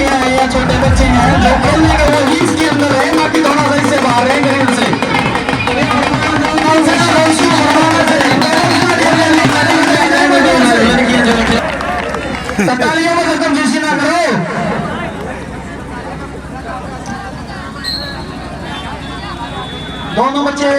लड़कियां हैं या छोटे बच्चे हैं जो खेलने के वो हीट्स के अंदर है, बाकी थोड़ा सा इससे बाहर है ग्राउंड से। लड़कियां जो तालियों में खत्म जोशी ना करो। दोनों बच्चे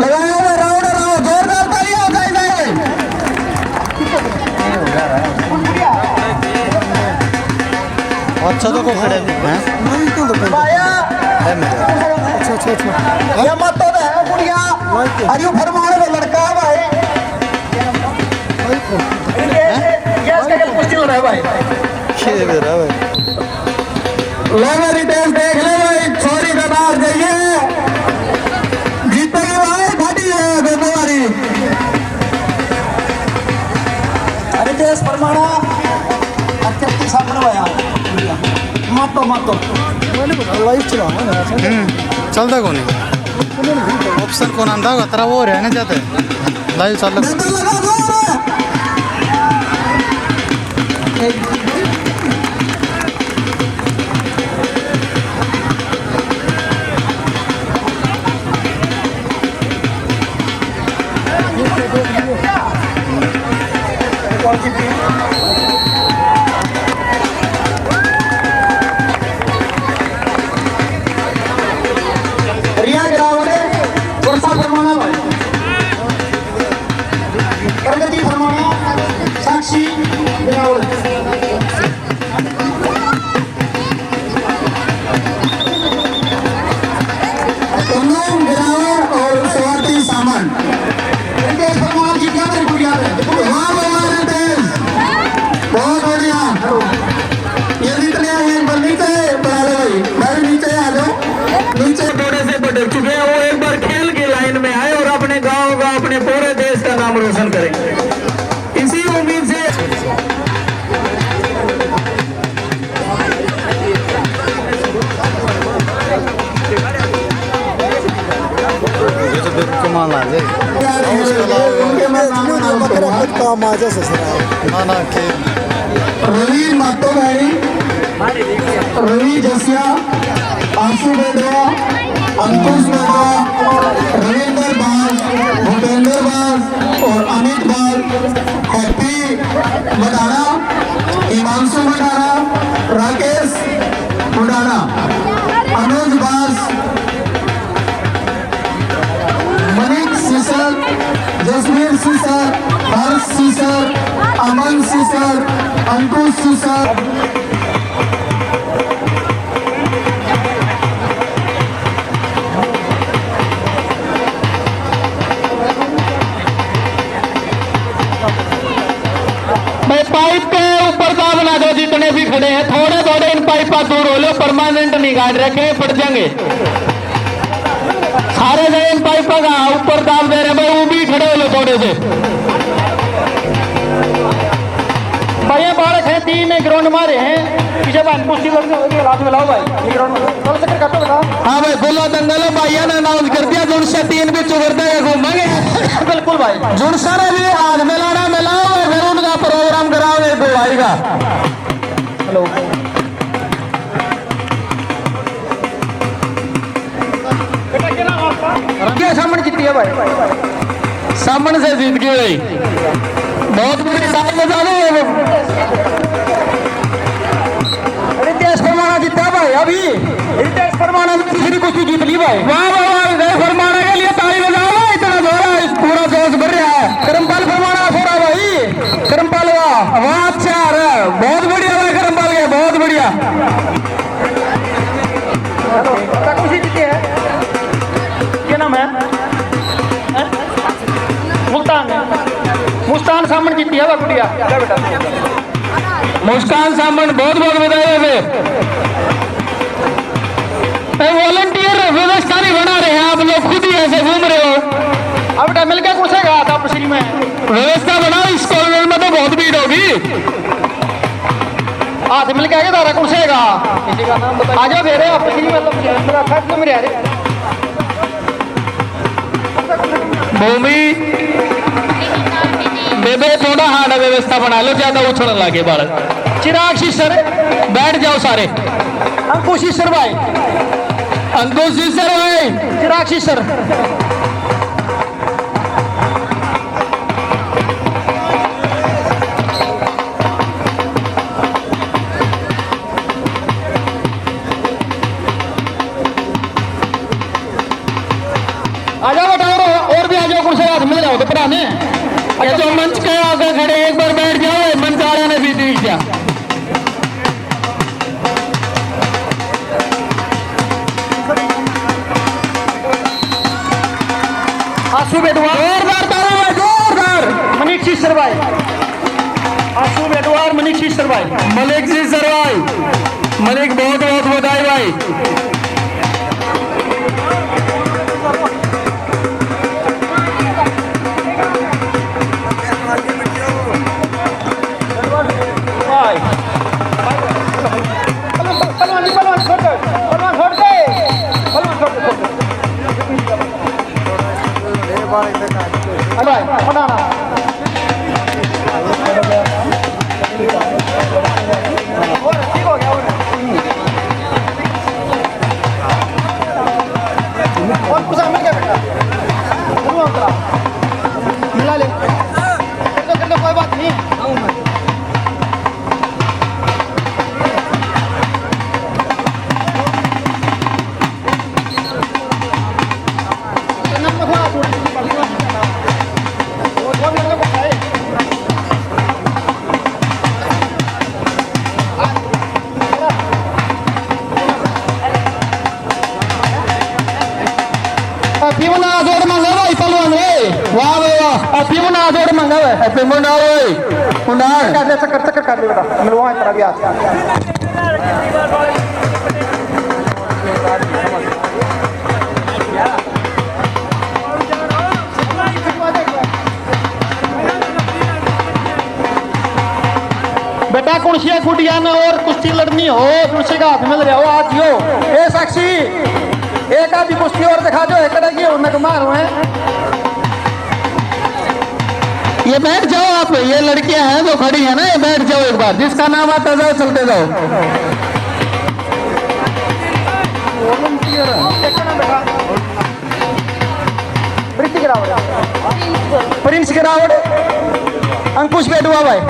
लगाया हुआ राउंड राउंड जोरदार तालियां हो जाए। अच्छा तो को खड़े हैं पाया है मेरा ये मत तो है कुड़िया अरे फरमान का लड़का भाई ये इसका कुश्ती हो रहा है भाई खेल रहा है लोग रिटेल देख ले भाई छोरी का बाहर जाइए जीतेगी भाई फाटी है गोदवारी अरे देश परमाणु अत्यंत सामने आया मत लाइव चला चलता कौन ऑप्शन कौन आंदा होगा तेरा वो रहने जाते लाइव चल रिया गिरावड़े वर्षा फरमाना भाई प्रगति फरमाना साक्षी गिरावड़े तनुम गिरावड़ और स्वाति सामन इनके फरमान की क्या मेरी गुड़िया है हाँ भगवान तेज बहुत बढ़िया ये जितने आए पर नीचे बढ़ा लो भाई भाई नीचे आ जाओ नीचे थोड़े से बड़े चुके हैं वो एक बार खेल की लाइन में आए और अपने गांव का अपने पूरे देश का नाम रोशन करें इसी उम्मीद से कमाल आ जाए काम आ जाए ना के रवि मातो भाई रवि जसिया आंसू बेदवा अंकुश बेदवा रविंदर बाल भूपेंद्र बाल और अमित बाल हैप्पी मडाना हिमांशु मडाना राकेश मडाना अनुज बास मनिक सीसर जसवीर सीसर हर्ष सीसर अमन सीसर अंकुश सीसर पाइप के ऊपर का बना दो जितने भी खड़े हैं थोड़े थोड़े इन पाइप दूर हो लो परमानेंट नहीं गाड़ रखे फट जाएंगे सारे जगह इन पाइप का ऊपर दाब दे रहे भाई वो भी खड़े हो लो थोड़े से भैया बालक है 3 ग्राउंड मारे हैं पीछे भाई कुश्ती हाथ मिलाओ भाई हाँ भाई बोलो दंगल भैया ने अनाउंस कर दिया जुड़ से 3 भी चुगरते घूमेंगे बिल्कुल भाई जुड़ सारे भी हाथ मिलाना मिलाओ और फिर उनका प्रोग्राम कराओ दो भाई का हेलो सामने जीती है भाई सामने से जीत गई भाई बहुत बड़ी साल में जानो रितेश फरमाना जीता भाई अभी रितेश फरमाना में तीसरी कुश्ती जीत ली भाई वाह वाह वाह रितेश फरमाना के लिए ताली बजाओ इतना जोरा इस पूरा जोश भर रहा है करमपाल फरमाना थोड़ा भाई करमपाल वाह अच्छा बहुत बढ़िया भाई करमपाल के बहुत बढ़िया खुशी जीती है क्या नाम है मुस्कान सामन जीती है गुड़िया बेटा मुस्कान सामन बहुत बहुत बधाई वॉलंटियर व्यवस्था नहीं बना रहे हैं आप लोग खुद ही ऐसे घूम रहे हो अब बेटा मिलकर पूछेगा था पश्चिम में व्यवस्था बनाओ इस कॉरिडोर में तो बहुत भीड़ होगी हाथ मिलकर आगे दारा पूछेगा किसी का नाम बता आ जाओ दे रहे आप पश्चिम में रहे भूमि बेबे थोड़ा हार्ड व्यवस्था बना लो ज्यादा उछड़न लगे बालक चिराग शीसर बैठ जाओ सारे अंकुश शीसर भाई अंकुश शीसर भाई चिराग शीसर आ जाओ बेटा आ जाओ, कुर्सी हाथ मिल जाओ तो पढ़ाने। ये जो मंच के आगे खड़े एक बार बैठ जाओ, मंच वाले ने भी दी क्या आंसू बेटवार, जोरदार ताली भाई, जोरदार। मनीषी सरवाई, आंसू बेटवार, मनीषी सरवाई, मलिक जी सरवाई, मलिक बहुत बहुत बधाई भाई। मिला ले कर दो कोई बात नहीं। Pimuna जोड़ मंगावा पहलवान रे, वाह वाह। पीमुना जोड़ मंगावा है, पीमुना ओए उनार कैसे चक्कर कर ले बेटा, मिलवा तेरा भी आज। बेटा कुर्सियां फुटिया ना और कुश्ती लड़नी हो, कुर्सी का हाथ मिल रहा हो आज यो। ए साक्षी एक आधी कुश्ती और दिखा दो, एक की उन्हें मारू है। ये बैठ जाओ आप, ये लड़कियां हैं जो खड़ी हैं ना, ये बैठ जाओ एक बार, जिसका नाम आता जाओ चलते जाओ। प्रिंस गिरावट, अंकुश बेटुआ भाई।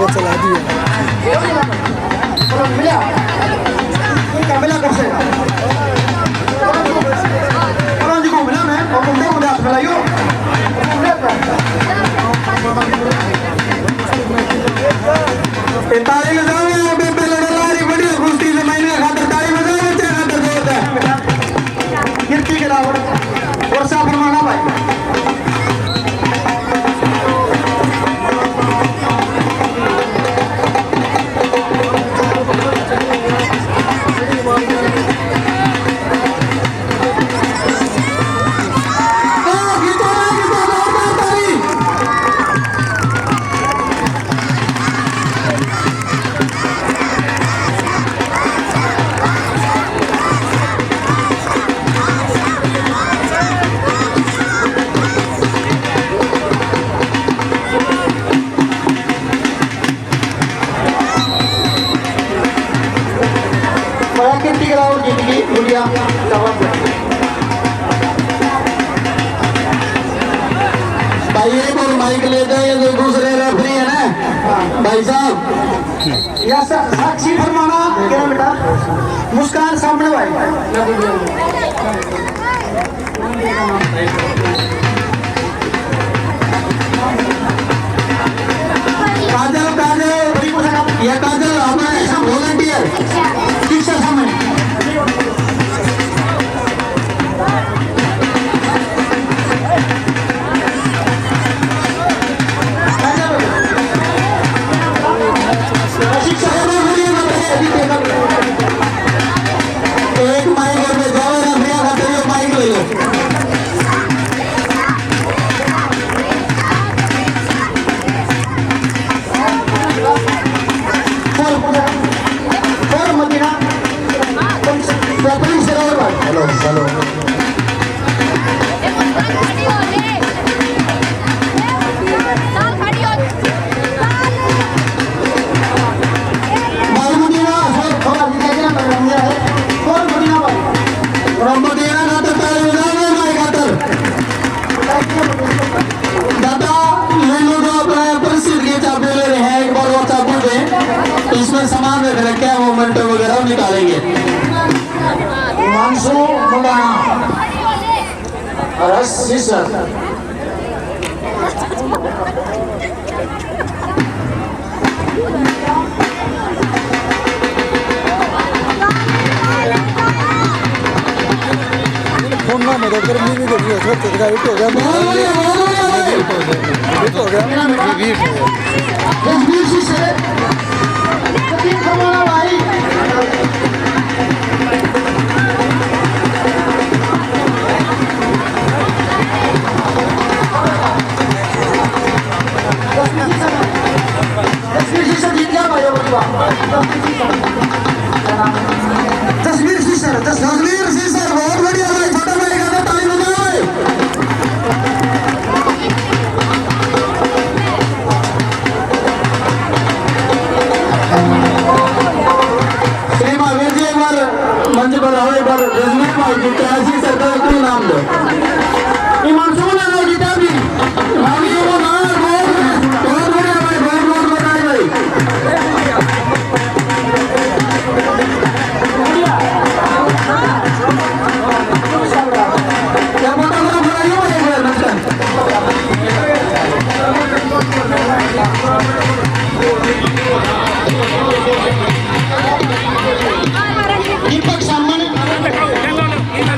चला दिया भाई एक और माइक ले जाए दूसरे भाई साहब या साक्षी फरमाना क्या बेटा मुस्कान सामने भाई काजल काजल या काजल हमारे वॉलंटियर शिक्षा समय एक माइक और में जाओ ना भैया खाते हो माइक ले लो और मदीना पुलिस से और हेलो हेलो इसमें सामान रख रखे हैं मोमेंट वगैरह निकालेंगे मानसू मंगाना रस सीसर फोन ना मदद कर मी भी देखिए छोटे का हिट हो गया हिट हो गया जसवीर सीसर तीन कमाना भाई तस्वीर सीसर बहुत बढ़िया भाई छोटा भाई का ताली बजाओ भाई मंच पर आओ एक बार रजनीश भाई जी कैसी सरकार का नाम दो ईमान सुन लो जीता भी भाभी को नाम बहुत बढ़िया भाई बहुत बताए भाई क्या बता रहा बनाइए भाई एक बार नमस्कार दीपक सामने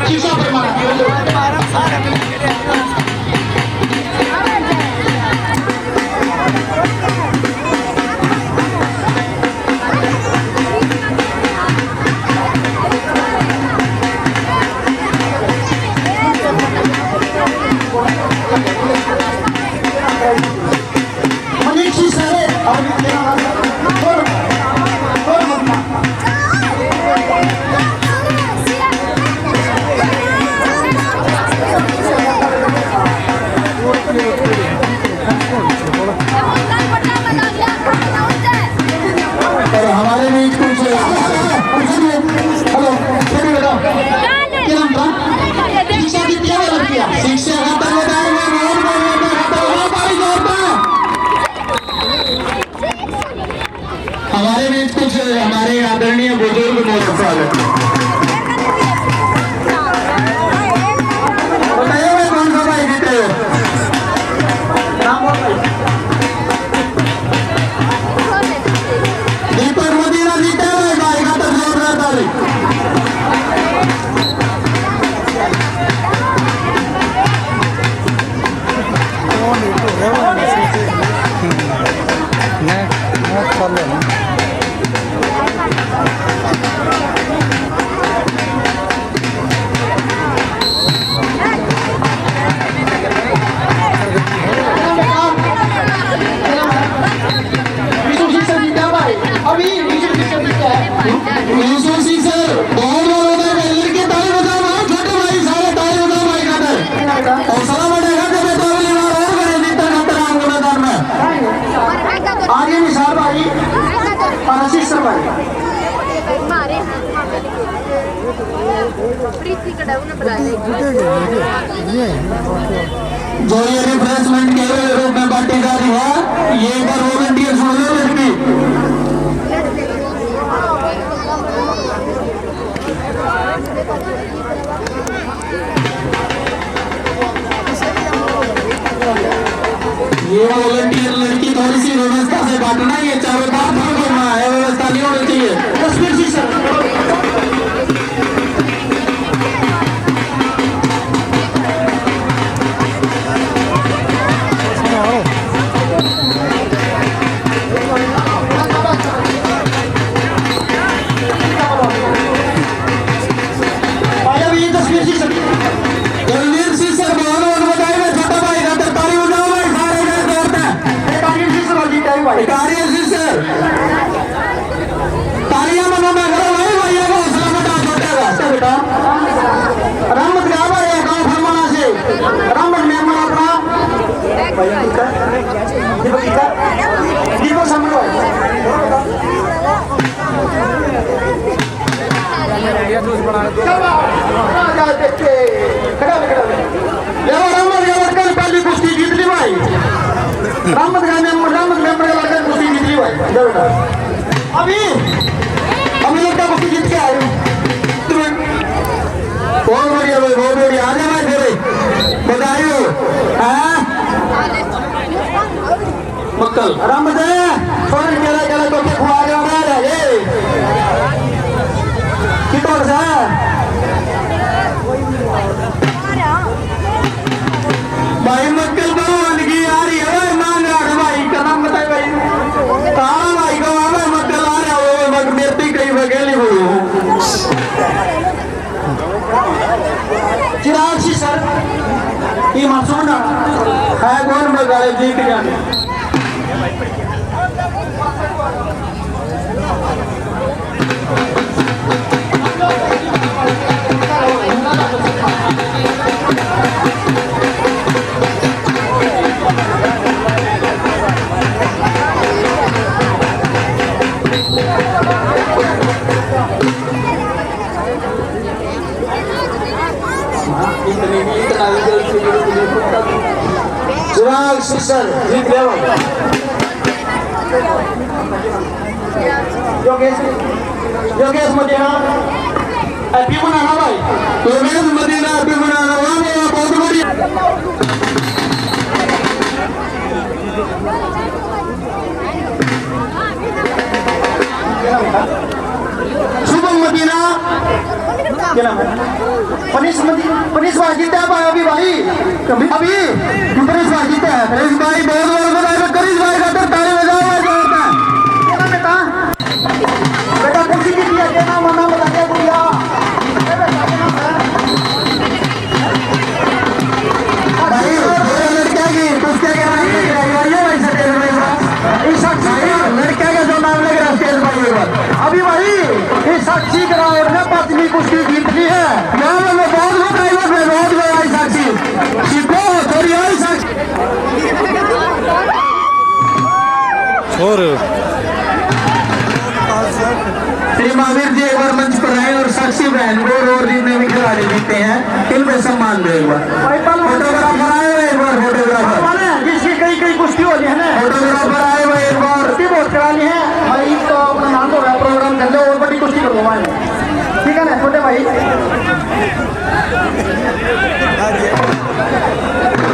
शीशा प्रमाण मनीष शीशा है और हमारे बीच कुछ हेलो बेटा क्या नाम था शिक्षा की क्या बात किया शिक्षा का बताया हमारे बीच कुछ हमारे आदरणीय बुजुर्ग मौजूद है बताइए मैं कौन सा भाई जीते हो नाम दीपक मदीना जीते हुए भाई का तो जोरदार ताली जो ये रिफ्रेशमेंट के रूप में बांटी जा रही है ये एक बार वॉलंटियर सुन लो लड़की ये वॉलंटियर लड़की थोड़ी सी व्यवस्था से बांटना, ये चारों बात है, व्यवस्था नहीं होनी चाहिए। तस्वीर जी सर। पहली कुश्ती जीत ली भाई, रामत मेंबर का लड़का कुश्ती जीत ली भाई। अभी लगता कुश्ती जीत के आए बहुत बढ़िया भाई, बहुत बढ़िया। आने भाई फिर बधाई हो। मक्कल राम बजाए छोड़ केला तो के खुआ रहे हो ये कितोड़ सा भाई मक्कल भगवान की आ रही है भाई, मान रहा भाई का नाम बताए भाई, कहाँ भाई का वहां मक्कल आ रहा हो, मगर मेरे कई वगैली हुई हो। चिराग सी सर ये मासूम ना है कौन बगाड़े जीत जाने चिराग सर जीत गया योगेश मदीना हैप्पी मनाना भाई, योगेश मदीना हैप्पी मनाना बहुत बढ़िया। शुभम मदीना क्या नाम है? पनिश भाई जीता है भाई अभी अभी पनिश भाई जीता है। पनिश भाई बहुत बहुत बधाई, करिश भाई का ताली बजाओ भाई जोरदार। बेटा बेटा कुर्सी जीत लिया, क्या नाम मना बता दिया गुड़िया भाई, लड़किया की कुश्ती के नाम लड़किया का जो नाम लग रहा है भाई अभी भाई इस साक्षी ग्राउंड ने 5वीं कुश्ती जीत ली है। बहुत बड़ा साक्षी सीखो थोड़ी आई साक्षी और श्री महावीर जी एक बार मंच पर आए और साक्षी बहन को और जितने भी खिलाड़ी जीते हैं इनमें सम्मान दो एक बार। फोटोग्राफर आए हुए एक बार, फोटोग्राफर जिसकी कई कुश्ती हो रही है ना, फोटोग्राफर आए हुए एक बार बहुत करा ली है भाई, तो अपना नाम तो प्रोग्राम कर लो और बड़ी कुश्ती करो भाई, ठीक है ना छोटे भाई।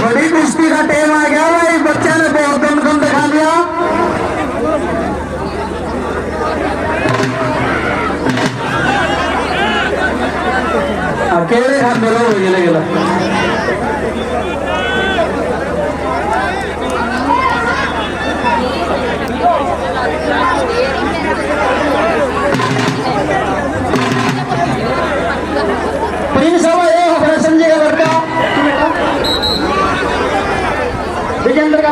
बड़ी कुश्ती का टाइम आ गया भाई, बच्चे ने बहुत दम दिखा दिया। अकेले हाथ में लो गेला संजय का लड़का विजेंद्र का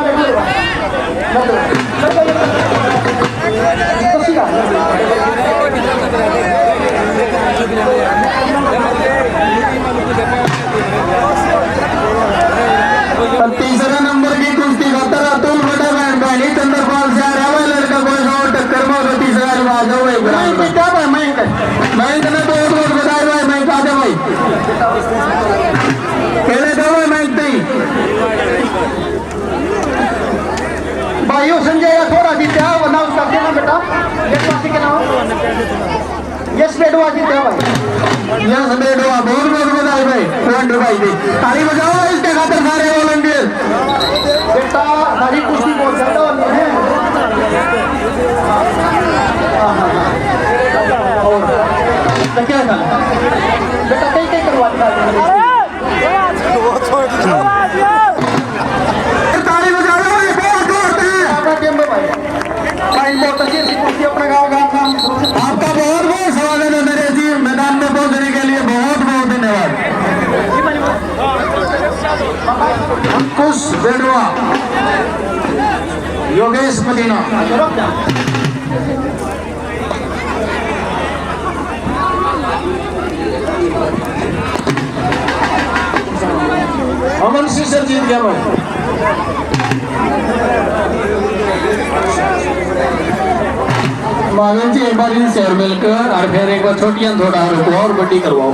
तीसरा नंबर की कुश्ती खाता अतुल बड़ा बहन भाई चंद्रपाल से आ रहा है लड़का, कोई और टक्कर में तीसरा रिवाज हो मैं इतने बहुत बधाई भाई, मैं कहा दे भाई खेले दो मैं इतने भाइयों संजय का थोड़ा जीते आओ ना उसका देना बेटा के नाम यस बेटवा जीते भाई, यस बेटवा, बहुत बहुत बधाई भाई, वॉलंटियर भाई जी, ताली बजाओ इसके खातिर सारे वॉलंटियर। बेटा सारी कुर्सी बहुत ज्यादा होती है और क्या बेटा कई कई करवाता है, ताली बजा लो ये बहुत जोर से आपका टीम में भाई भाई बहुत अच्छी सी कुर्सी अपना गाँव का आपका बहुत बहुत स्वागत है मेरे जी, मैदान में पहुंचने के लिए बहुत बहुत धन्यवाद। अंकुश बेडवा, योगेश मदीना, अमन सिंह सर जीत गया भाई। मानव जी एक बार इन शहर मिलकर और फिर एक बार छोटियां थोड़ा रुको और बड्डी करवाओ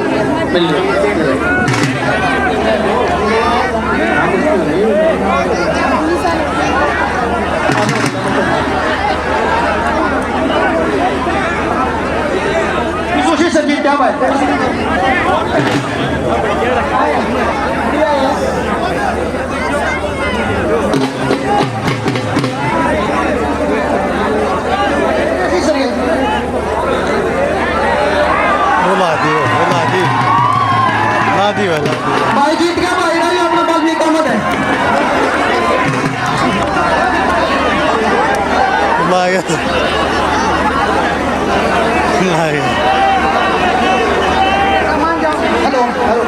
कोशिश सर जीत क्या भाई। भाई जीत गया भाई, नहीं अपना पास भी कम है हेलो हेलो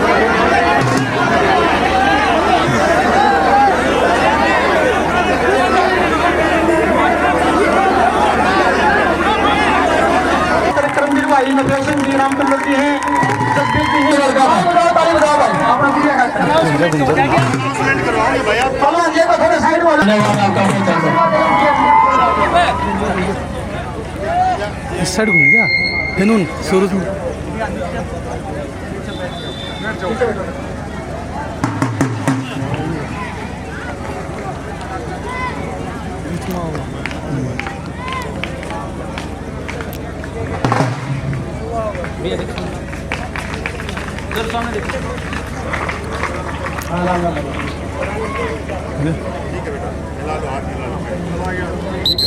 करमवीर भाई नफेशन जी नाम कर लेती हैं इस साइड घूम गया फिनून सूरज में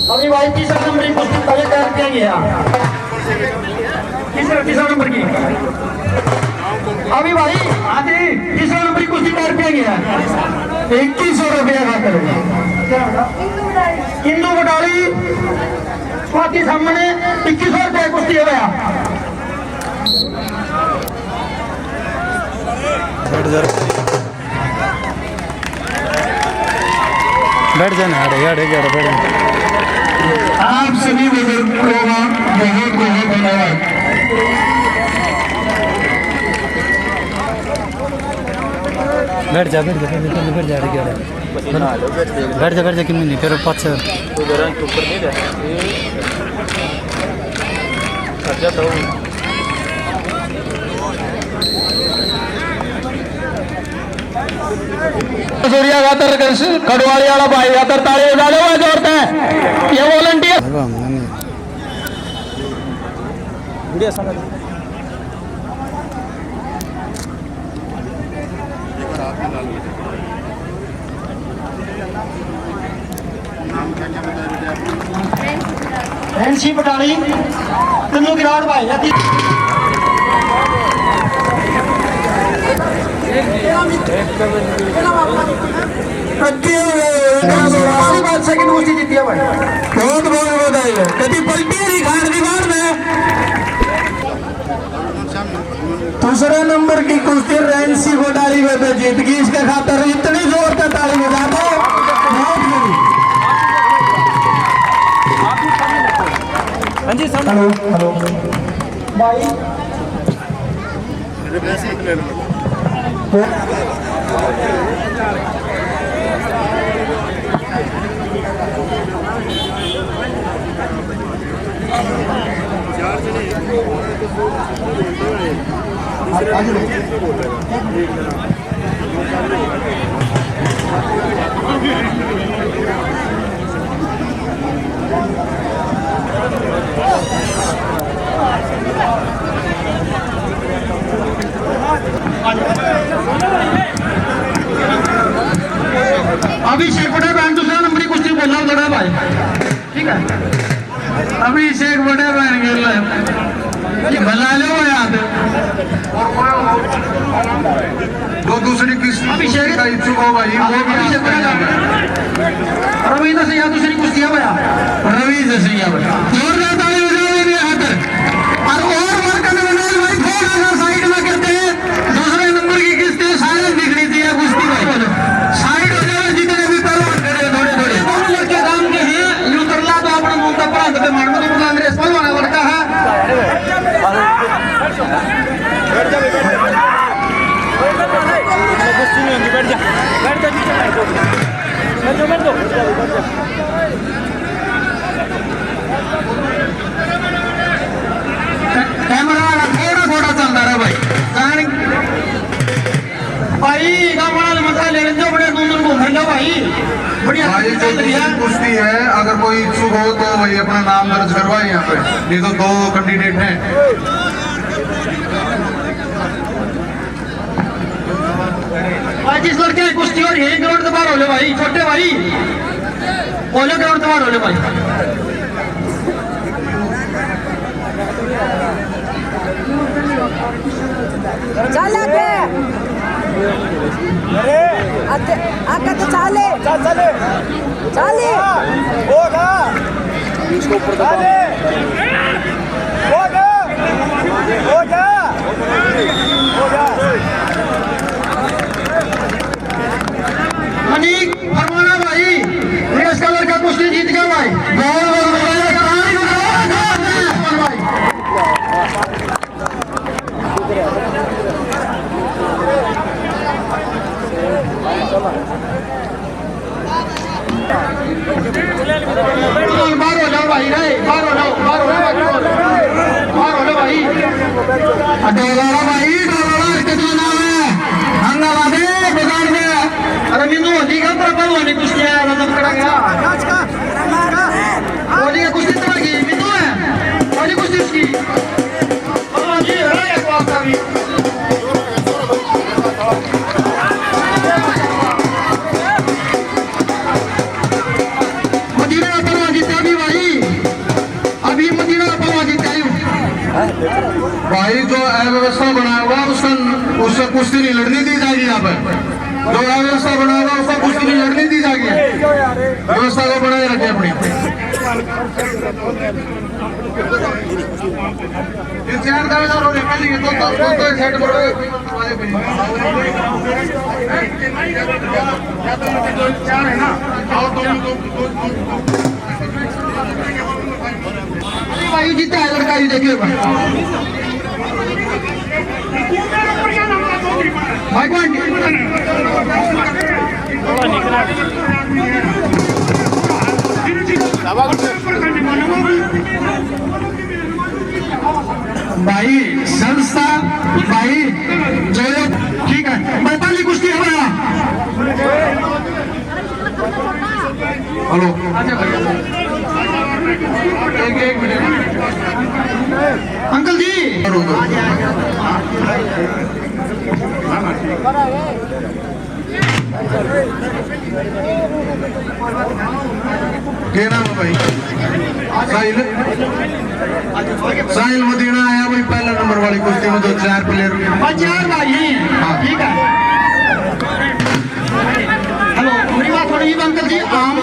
अभी भाई तीसरा नंबर की कुश्ती पहले तैयार किया गया, तीसरा नंबर की अभी भाई आदि तीसरा नंबर की कुश्ती तैयार किया गया 2100 रुपया खातर हिंदू बटाली स्वाति सामने 2100 रुपया कुश्ती है भैया। बैठ जाना बैठ आप सभी बुजुर्गों का बहुत बहुत धन्यवाद। बैठ जा कि नहीं फिर पाँच से खातर खड़वाड़ी वाला भाई खातर ताली बजा लो जोरते हैं ये वॉलंटियर एनसी बटाली तिल्लू गिराड़ भाई सेकंड कुश्ती जीती है भाई, बहुत बहुत बधाई है। कभी पलटी नहीं खान दीवार में दूसरे नंबर की कुश्ती रेंसी बटाली में तो जीत गई, इसके खातर इतनी जोर से ताली बजा दो हेलो हेलो भाई एक बड़े बहन के बना लो याद जो दूसरी किस्ती का इच्छुक हो भाई वो भी रवि से या दूसरी कुश्ती है भैया रवि से या भैया जोरदार ताली बजाओ मेरे हाथ और वर्कर मनोज भाई थोड़ा सा साइड में करते हैं दूसरे नंबर की किस्ती शायद दिखनी थी कुश्ती भाई साइड हो जाओ जितने भी पहलवान खड़े थोड़े थोड़े दोनों लड़के काम के हैं यूं तरला तो अपना मुंह तक प्रांत पे मार तो कांग्रेस पहलवान लड़का है कैमरा वाला थोड़ा चलता रहा भाई भाई गाँव मसा ले जो बड़े घूमन घूम जाओ भाई बढ़िया भाई जो दूसरी कुश्ती है अगर कोई इच्छुक हो तो वही अपना नाम दर्ज करवाए यहाँ पे नहीं तो 2 कैंडिडेट हैं भाई जिस लड़के की कुश्ती हो रही है ग्राउंड से बाहर हो ले भाई छोटे भाई बोलो ग्राउंड से बाहर हो ले भाई चल आगे तो चाले चाले होगा इसको ऊपर होगा मनीक फरमाना भाई रेस का लड़का कुश्ती जीत गया भाई बाहर हो जाओ भाई रे बाहर हो जाओ भाई डोला भाई डोला कितना नाम है हंगामा दे बिगाड़ दे अरे मीनू होली का प्रबल होने कुश्ती है मतलब करा गया होली का कुश्ती चल गई मीनू है होली कुश्ती उसकी भगवान जी है एक बात का भी भाई जो अव्यवस्था बनाया हुआ उससे कुश्ती नहीं लड़नी दी जाएगी यहाँ पर जो अव्यवस्था बनाया हुआ उससे कुश्ती नहीं लड़नी दी जाएगी व्यवस्था को बनाए रखे अपनी भाई जीता है लड़का जी देखिए भाई कौन भाई संस्था भाई जो ठीक है बैताली कुश्ती है भैया हेलो एक मिनट अंकल जी क्या नाम है भाई साहिल साहिल मदीना आया भाई पहला नंबर वाली कुश्ती में 4 प्लेयर चार भाई हैं ठीक है हेलो मेरी बात हो रही है अंकल जी आम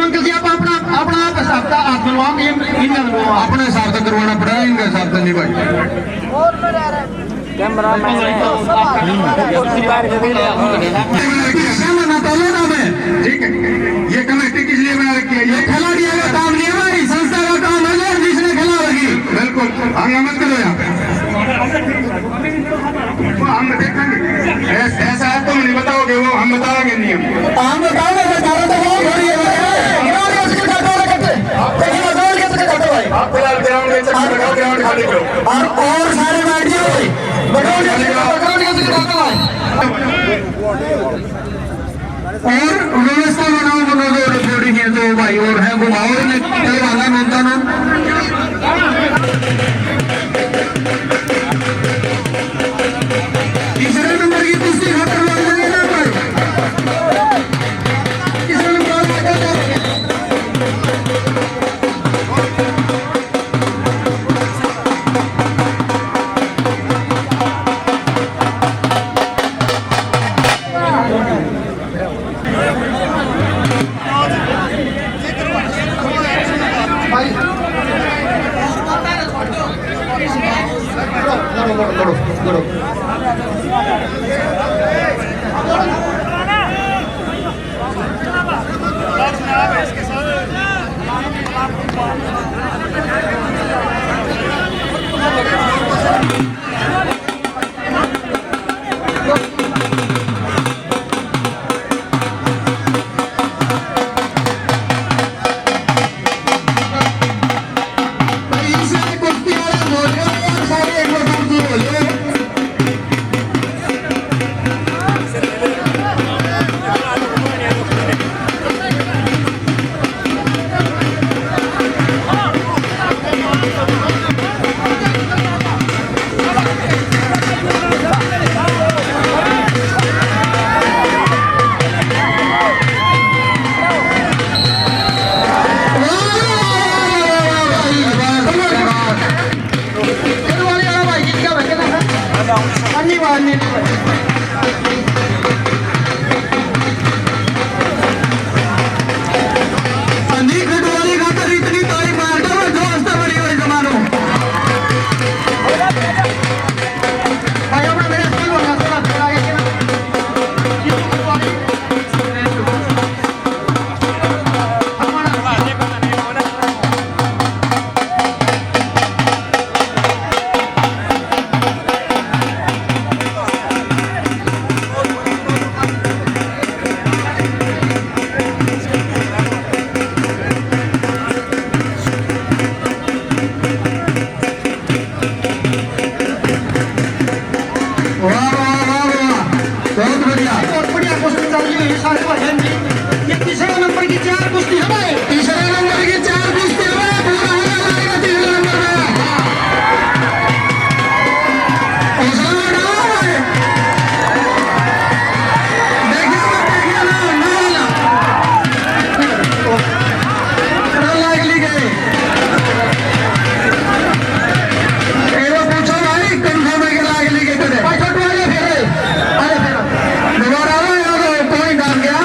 अंकल जी आप अपना अपना हिसाब का आप बनवाओ अपने हिसाब से करवाना पड़ेगा इनके हिसाब से नहीं भाई ठीक है ये कमेटी किस लिए बना रखी है ये खिलाड़ी का काम नहीं है भाई संस्था का काम है जिसने खिला रखी बिल्कुल हंगामा मत करो यहाँ पे हम देखेंगे ऐसा है तुम नहीं बताओगे वो हम बताएंगे नियम हम बताओगे और सारे बैठ जाओ और व्यवस्था बनाओ थोड़ी है तो भाई और है घुमाओ वाला मिलता ना तीसरे नंबर की कुश्ती खतर लग जाएगी ना भाई तीसरे नंबर बहुत बढ़िया कुश्ती चल रही है सारे भाइयों की। ये तीसरे नंबर की 4 कुश्ती हमारे, तीसरे नंबर की 4 कुश्ती हमारे पूरा होने लगेगा तीसरे नंबर में। हौसला बढ़ाओ भाई, देखिए ना लागली गए। एरो पूछो भाई कंफर्म है कि लागली गए कदे भाई छोटू आए फिर दोबारा आओ यार कोई डाल गया।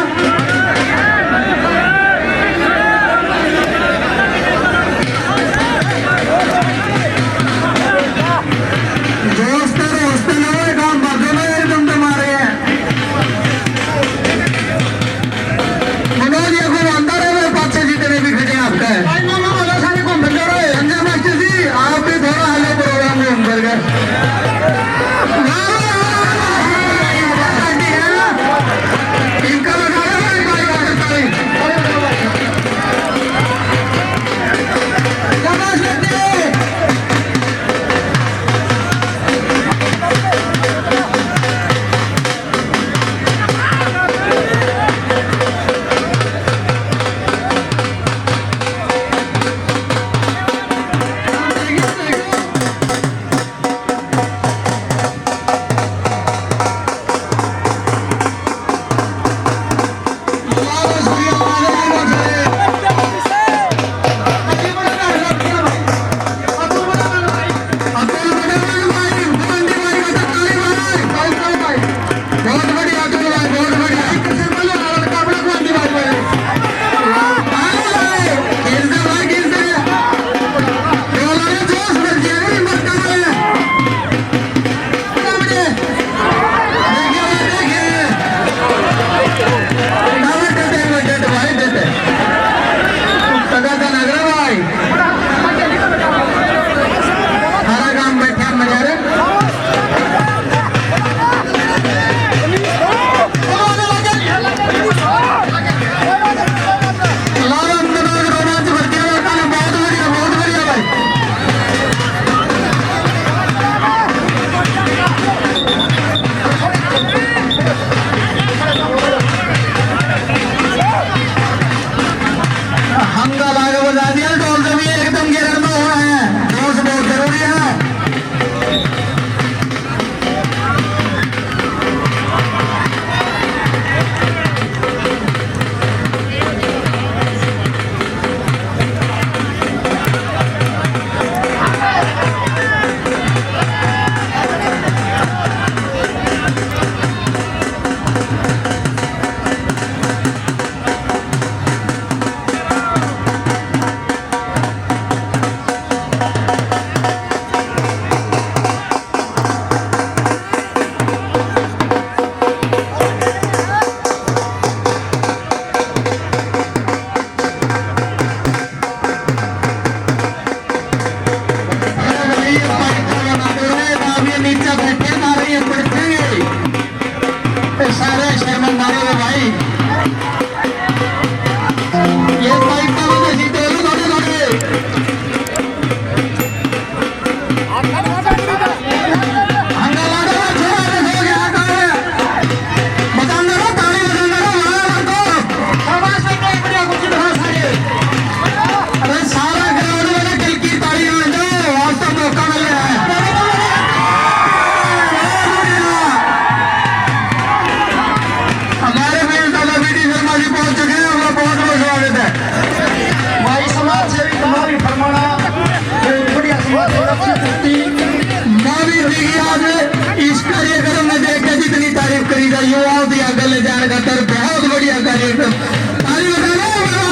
युवाओं की आगे ले जाने खातर बहुत बढ़िया कार्यक्रम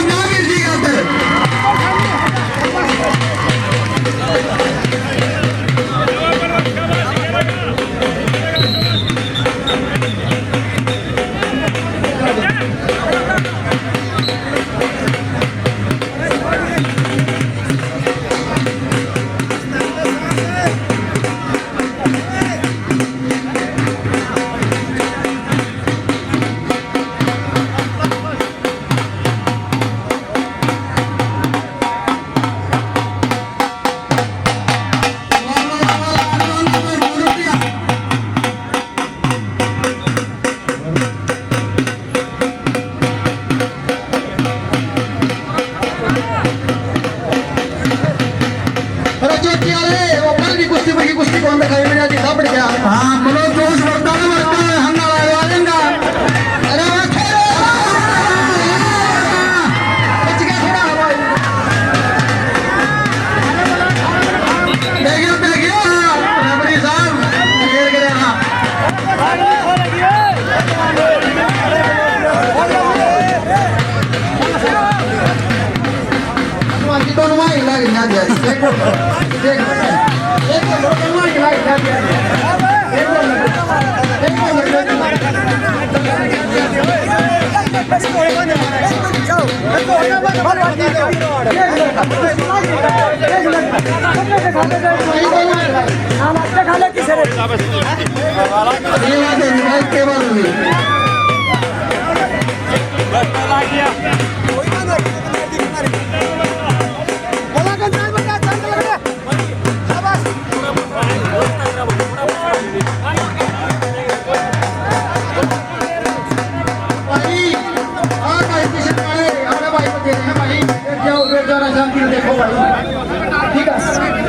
महावीर जी खातर।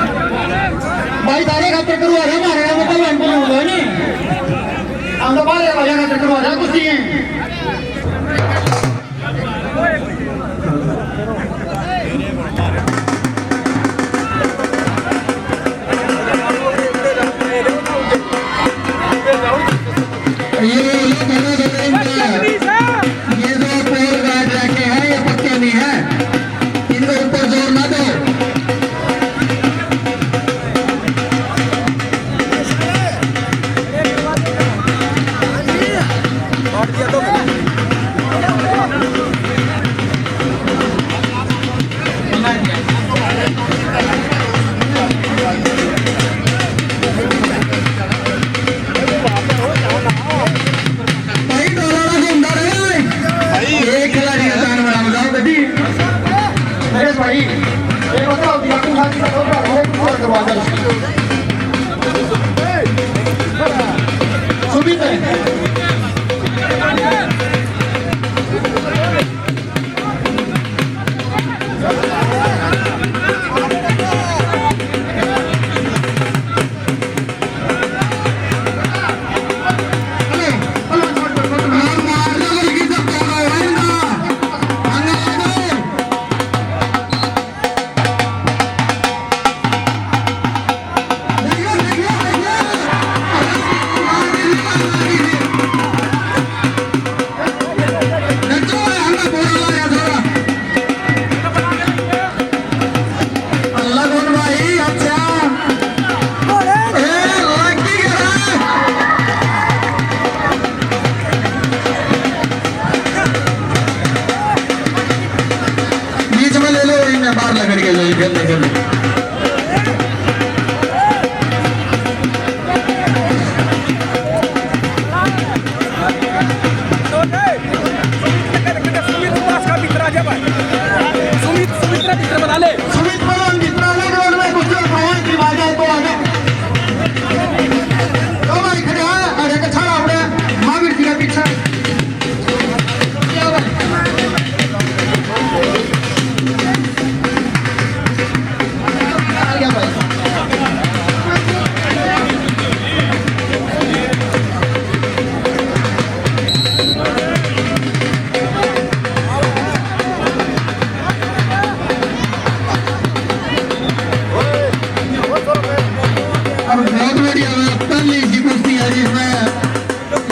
भाई तारे खातर करवा रहे हमारे यहाँ मतलब हमको नहीं होगा नहीं हम तो बाहर वाले खातर करवा रहे कुछ नहीं है ये जो पोल गार्ड रखे हैं ये पक्के नहीं है इनको ऊपर जोर ना दो भाई ये बताओ दिया तुम खाती हो और करवा दो सुमित बाहर लग के खेलने खेलने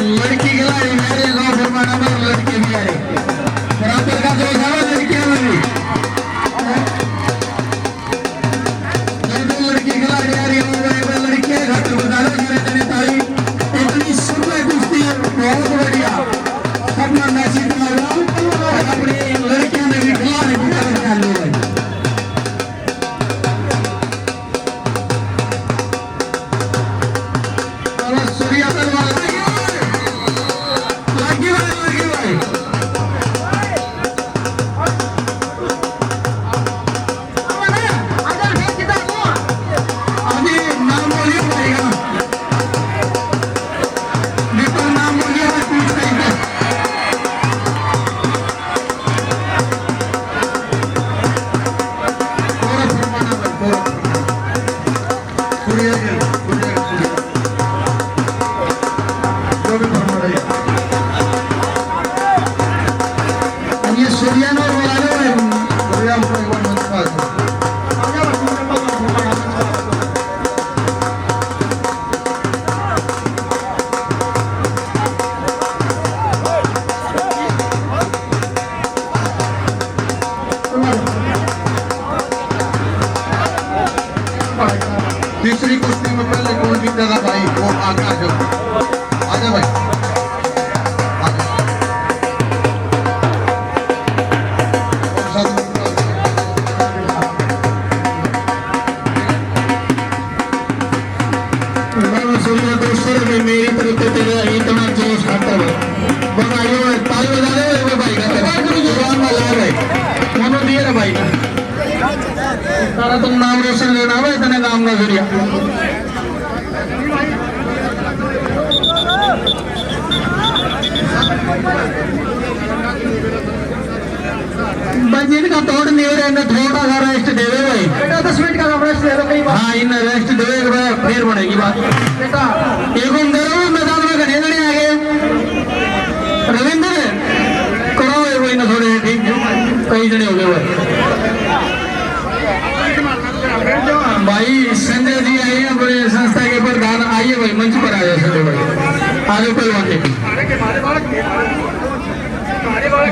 लड़की खिलाड़ी मेरे गाँव फरमाना में लड़के भी आए बराबर का जो है लड़कियां भी लड़की खिलाड़ी आ रही है लड़कियां घाट बता रहे तारी इतनी सुंदर कुश्ती बहुत बढ़िया अपना मैसेज अपनी लड़कियां ने भी खिलाड़ी कर लो भाई ताली बजा दे भाई मनो दिए ना भाई तारा तुम नाम रोशन लेना है इतने काम का जरिया भाई जिनका तोड़ नहीं हो रहा थोड़ा सा रेस्ट दे दे भाई बेटा 10 मिनट का रेस्ट दे दो कई बार हाँ इन रेस्ट दे फिर बनेगी बात बेटा एक घूम दे रहा हूँ मैदान में घने घने आ गए रविंद्र करो वही ना थोड़े ठीक कई जने हो गए भाई संजय जी आइए अपने संस्था के प्रधान आइए भाई मंच पर आइए संजय भाई आगे कोई बात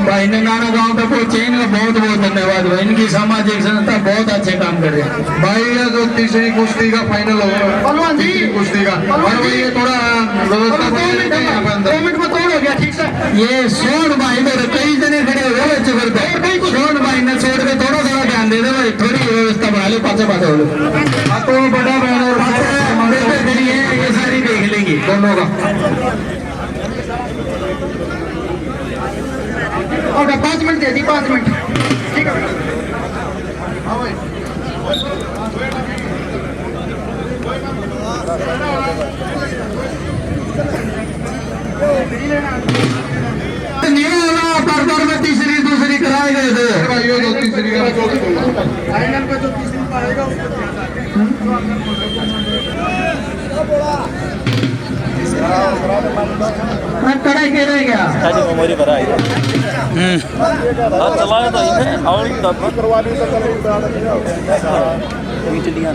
भाई ने नाना गांव तक पहुंचे इनका बहुत बहुत धन्यवाद भाई इनकी सामाजिक संस्था बहुत अच्छे काम कर रहे हैं भाई ये जो तीसरी कुश्ती का फाइनल होगा कुश्ती का ये थोड़ा व्यवस्था 2 मिनट में तोड़ हो गया ठीक से ये सोन भाई मेरे कई जने खड़े हो गए बच्चे करते सोन भाई ने छोड़ के थोड़ा थोड़ा ध्यान दे दे भाई थोड़ी व्यवस्था बढ़ा लो पाचे पाचे हो तो बड़ा बहन और ये सारी देख लेंगी दोनों का और 5 मिनट दे दी 5 मिनट ठीक है पर्दर में तीसरी दूसरी कराए गए थे जो तीसरी फाइनल पे जो तीसरी पाएगा कड़ाई के रह गया चलाया था इन्हें और करवा दी इटलियां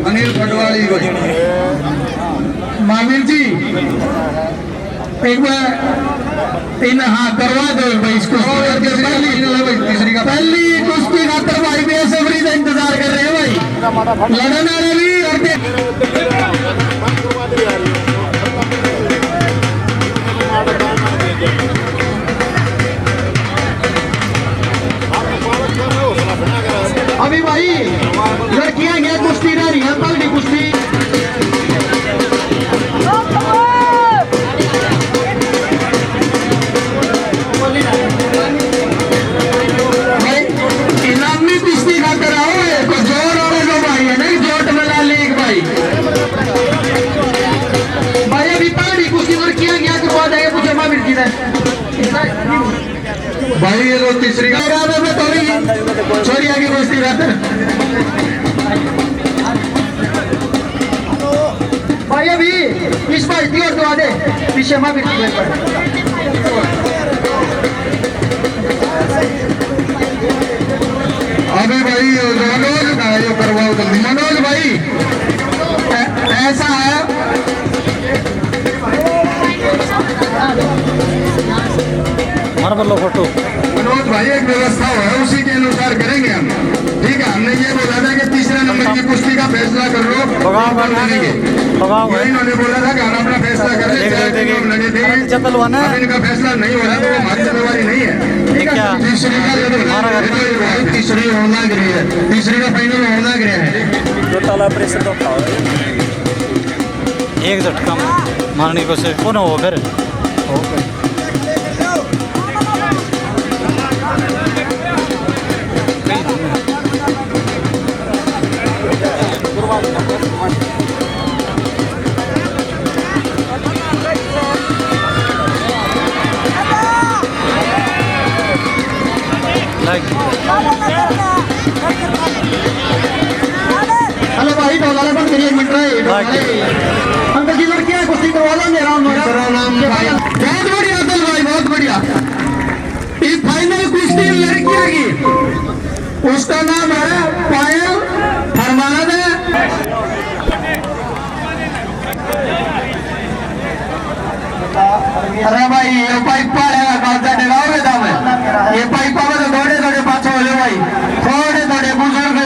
अनिल पटवारी महावीर जी एक बार इन हाँ करवा दो भाई इसको पहली कुश्ती खातर भाई बेसब्री से इंतजार कर रहे हैं भाई लड़न आ रहे भी अभी भाई लड़कियां क्या कुश्ती रह रही है पहली कुश्ती भाई ये लोग तीसरी का छोरी आगे कुश्ती खातर भाई अभी इस बार इतनी और दुआ दे पीछे माँ भी अभी भाई मनोज करवाओ जल्दी मनोज भाई ऐसा है फोटो मनोज भाई एक व्यवस्था है उसी के अनुसार करेंगे हम ठीक है हमने ये बोला था कि तीसरे नंबर की कुश्ती का फैसला कर लो इन्होंने बोला था कि हम अपना फैसला कर ले इनका फैसला नहीं हो रहा तो हमारी जिम्मेवारी नहीं है ठीक है तीसरी होना गिरी है तीसरी का फाइनल होना गिरा है एक झटका मारने को से कौन हो फिर हेलो भाई डॉलर पर मेरी 1 मिनट रहे अंकल जी लड़कियां कुश्ती करवा लो मेरा नाम बहुत बढ़िया दल भाई बहुत बढ़िया इस फाइनल कुश्ती लड़कियां की उसका नाम है पायल फरमाना है अरे भाई ये पाइप है कालचा डगाओगे दाम है ये पाइप में तो थोड़े थोड़े पाछो हो भाई थोड़े थोड़े बुजुर्ग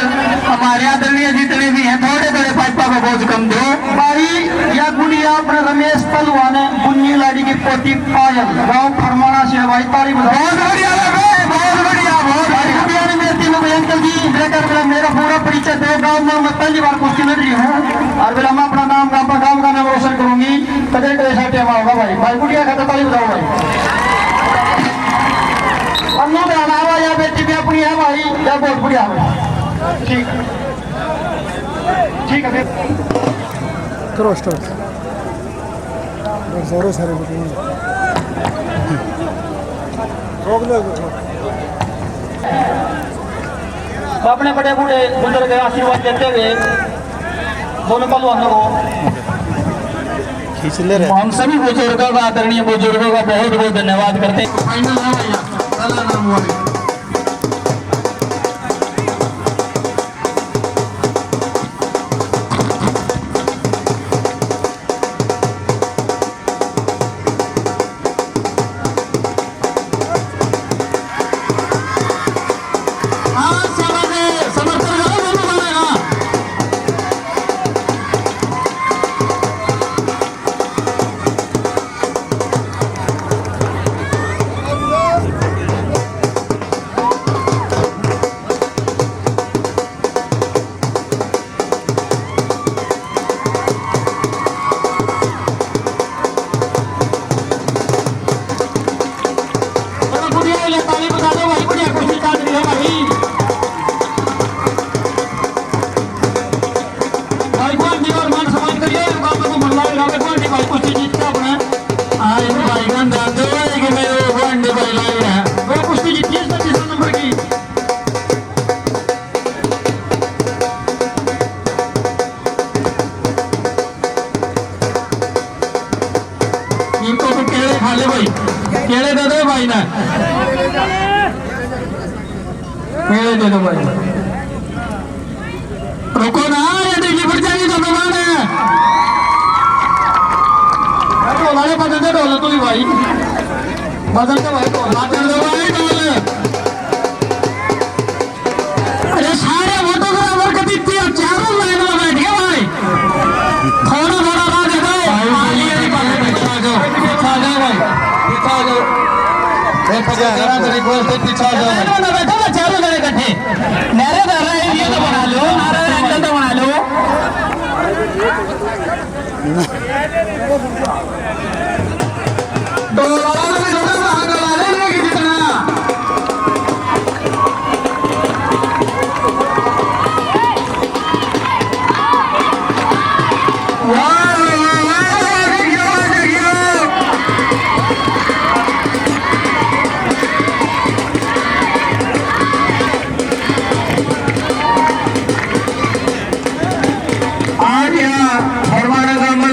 हमारे आदरणीय जितने भी हैं थोड़े थोड़े पाइपा को बहुत कम दो भाई यह गुड़िया अपने रमेश पलवान बुन्नी लाड़ी की पोती पायल गाँव फरमाना से भाई तारीफ बहुत बढ़िया बहुत बढ़िया बहुत बढ़िया मेरे भाई अंकल जी देखकर मेरा पूरा परिचय दो गाँव में मैं पहली बार कुश्ती लड़ रही हूँ और फिर मैं अपना नाम गाँव का नाम रोशन करूंगी कदे कदे साथ होगा भाई गुड़िया खाता ताली बताओ भाई अन्ना में अलावा या बेटी भी अपनी है भाई या बहुत बढ़िया है ठीक है करो स्टार्ट जोरों सारे अपने बड़े बूढ़े बुजुर्ग आशीर्वाद देते हुए दोनों पहलवानों को खींच ले रहे हम सभी बुजुर्गों का आदरणीय बुजुर्गों का बहुत बहुत धन्यवाद करते हैं फाइनल है भैया पहला नाम हुआ केले दे दो भाई ना केले दे दो भाई रुको ना ये दिल्ली बढ़ जाएगी तो भगवान है ढोलाने बदल दे ढोल तो भाई बदल दे भाई ढोल बदल दो भाई ढोल अरे सारे फोटोग्राफर का दिखती है चारों लाइन में बैठ गए भाई थोड़ा थोड़ा ना देखो पीछा जाओ भाई पीछा जाओ रिक्वेस्ट है पीछा जाओ बैठो ना चारों जने इकट्ठे नारे दे रहे हैं ये तो बना लो नारे एंगल तो बना लो तो वाला में छोटा सा हाथ लगा लेंगे कि जितना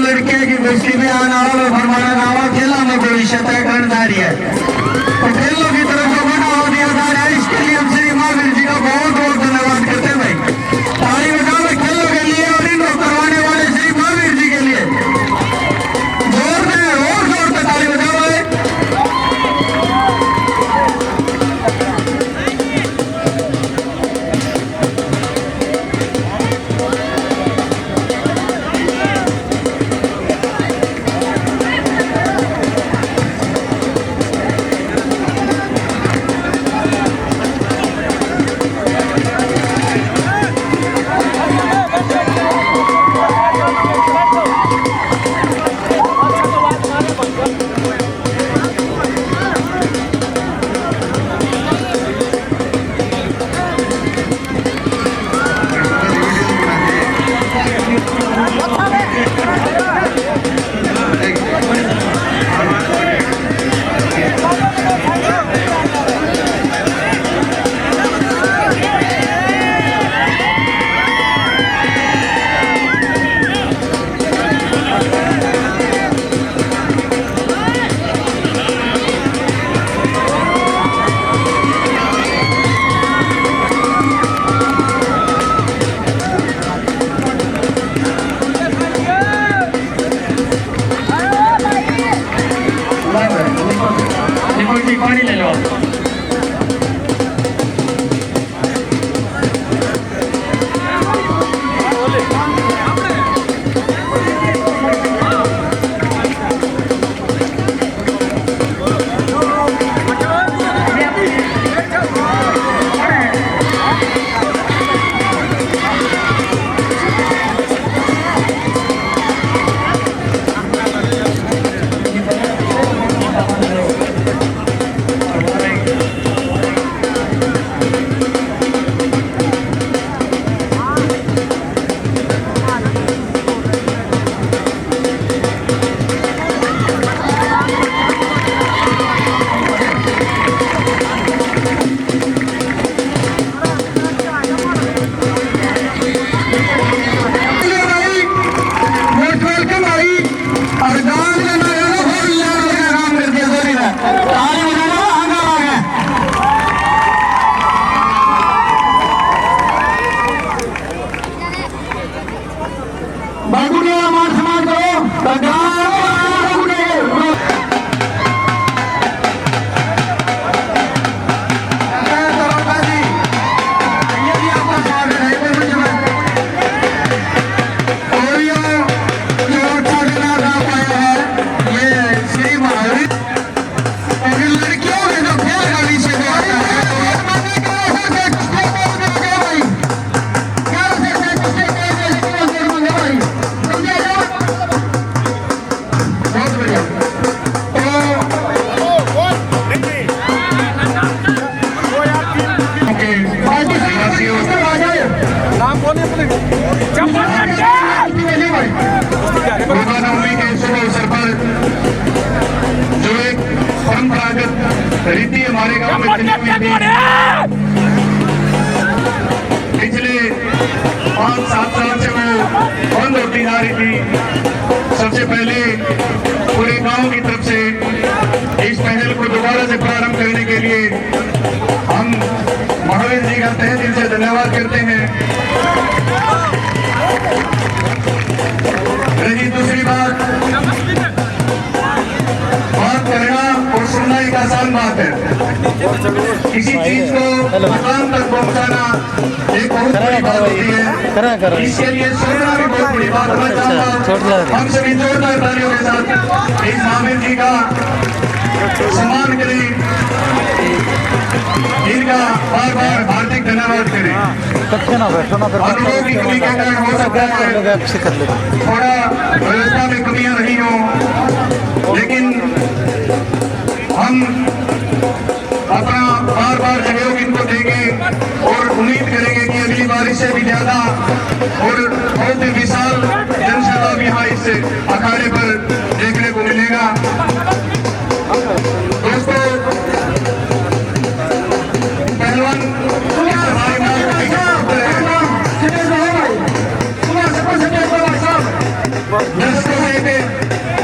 लड़के की गोष्ठी में आना और फरमाना नावा खेला में भविष्य तय करना है रीति हमारे गांव में चली हुई थी। पिछले 5-7 साल से वो बंद होती जा रही थी। सबसे पहले पूरे गांव की तरफ से इस पहल को दोबारा से प्रारंभ करने के लिए हम महावीर जी का तहे दिल से धन्यवाद करते हैं। रही दूसरी बात करना और सुनना एक आसान बात है। किसी चीज को मकाम तक पहुंचाना एक बहुत बड़ी बात होती है। इसके लिए सुनना भी बहुत बड़ी बात होना चाहता। हम सभी जोरदार तालियों के साथ इस महावीर जी का सम्मान करें, इनका बार बार हार्दिक धन्यवाद करें। अनुभव की कमी के कारण हो सकता है थोड़ा व्यवस्था में कमियां रही हों, लेकिन हम अपना बार बार सहयोग इनको देंगे और उम्मीद करेंगे कि अगली बार इससे भी ज्यादा और बहुत ही विशाल जनसभा यहाँ इस अखाड़े पर देखने को मिलेगा। दोस्तों, पहलवान दर्शकों से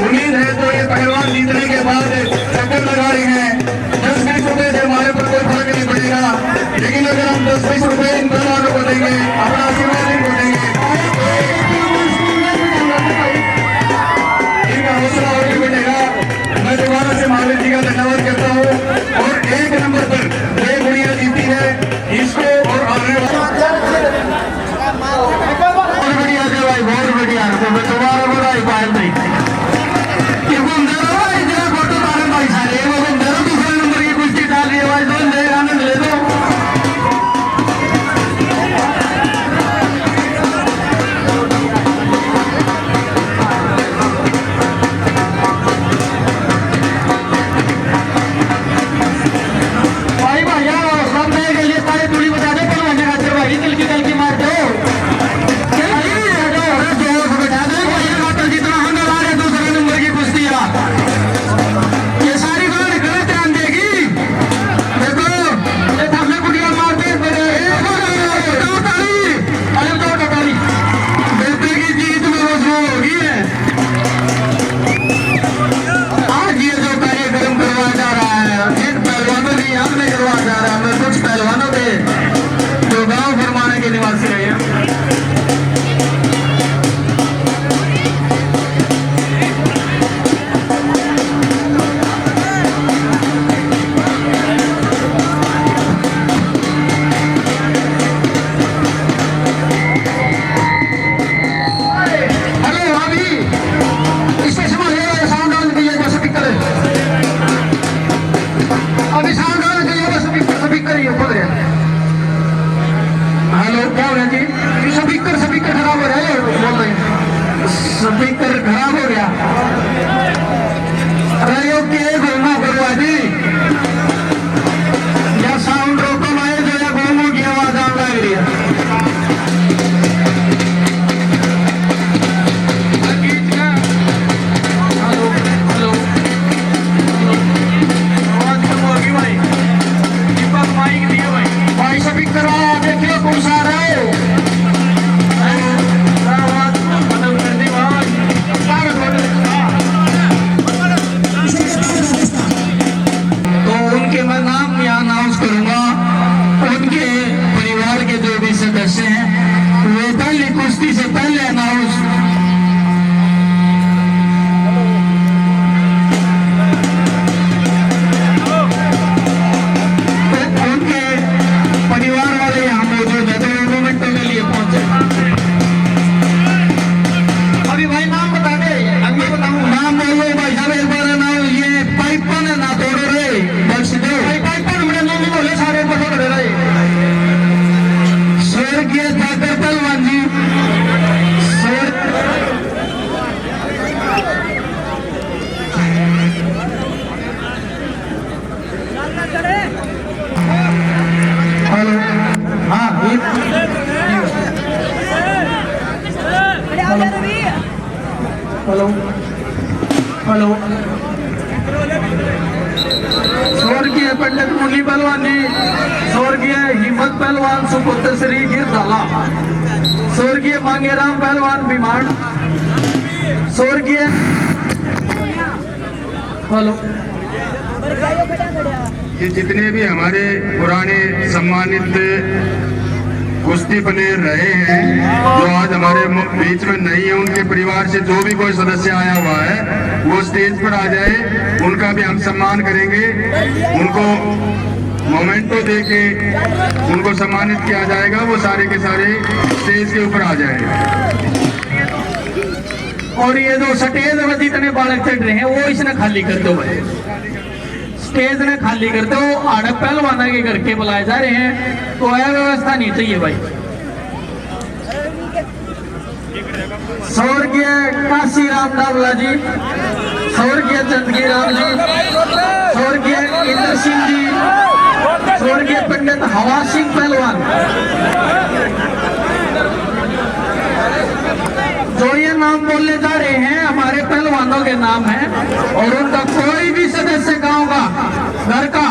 उम्मीद है तो ये पहलवान जीतने के बाद चक्कर लगा रहे हैं। 10-20 रुपए से हमारे पर कोई फर्क नहीं पड़ेगा, लेकिन अगर हम 10-20 रुपए इन पहलवानों को देंगे, अपना आशीर्वाद इनको देंगे, इनका हौसला और भी बढ़ेगा। मैं दोबारा से महावीर जी का धन्यवाद करता हूँ। और 1 नंबर पर ये गुड़िया जीती है, इसको और आने बहुत बढ़िया से भाई, बहुत बढ़िया। तो मैं दोबारा बधाई पायल नहीं फोटो डाले भाई सारे वो दूसरे नंबर की कुश्ती डाल रही है भाई, दो आनंद ले दो। भाई भैया सब नए गए सारे तुली बजा दो, पहलवान खाते भाई तिल की मार दो, बैठा दो भैया जितना हम लगा रहे दूसरे नंबर की कुश्ती। ये सारी बात गलत ध्यान देगी। देखो ये सामने कुटिया मारते बेटे की जीत में वो शुरू होगी है। आज ये जो कार्यक्रम करवाया जा रहा है, जिन पहलवानों की याद में करवाया जा रहा है, मैं कुछ पहलवानों के जो गाँव फरमाने के निवासी रहे हैं, स्पीकर खराब हो गया। प्रयोग के घूमना करवा दी या साउंड रोको लाए जो या घूमों की आवाज आने लग रही है। हेलो हेलो आवाज कम होगी भाई, माइक दिए भाई स्पीकर वाला देखिए कौन सा रहा है। तो उनके मैं नाम यहाँ अनाउंस करूंगा। उनके परिवार के जो भी सदस्य हैं वो पहली कुश्ती से पहले अनाउंस उनके परिवार वाले यहाँ मौजूद है, तो 2 मिनटों के लिए पहुंचे। अभी भाई नाम बता दे, अभी बताऊँ नाम बोलो भाई साहब एक बार नाम। ये पाइपन ना तोड़ो रे बस दो पाइपन हमने नहीं बोले सारे पकड़ रहे। स्वर्गीय ठाकर पहलवान जी, हिम्मत पहलवान सुपुत्र श्री गिरधाला, स्वर्गीय मांगेराम पहलवान विमान, स्वर्गीय हेलो, ये जितने भी हमारे पुराने सम्मानित कुश्ती प्लेयर रहे हैं जो आज हमारे बीच में नहीं है, उनके परिवार से जो भी कोई सदस्य आया हुआ है वो स्टेज पर आ जाए, उनका भी हम सम्मान करेंगे। उनको मोमेंटो दे के उनको सम्मानित किया जाएगा। वो सारे के सारे स्टेज के ऊपर आ जाए। और ये जो स्टेज में जितने बालक चढ़ रहे हैं वो इसने खाली कर दो भाई, स्टेज ने खाली कर दो। आड़प पहलवाना के घर के बुलाए जा रहे हैं, तो यह व्यवस्था नहीं चाहिए भाई। स्वर्गीय काशी राम डावला जी, स्वर्गीय चंदगी राम जी, स्वर्गीय इंद्र सिंह जी, स्वर्गीय पंडित हवा सिंह पहलवान, जो ये नाम बोलने जा रहे हैं हमारे पहलवानों के नाम हैं। और उनका कोई भी सदस्य गांव का घर का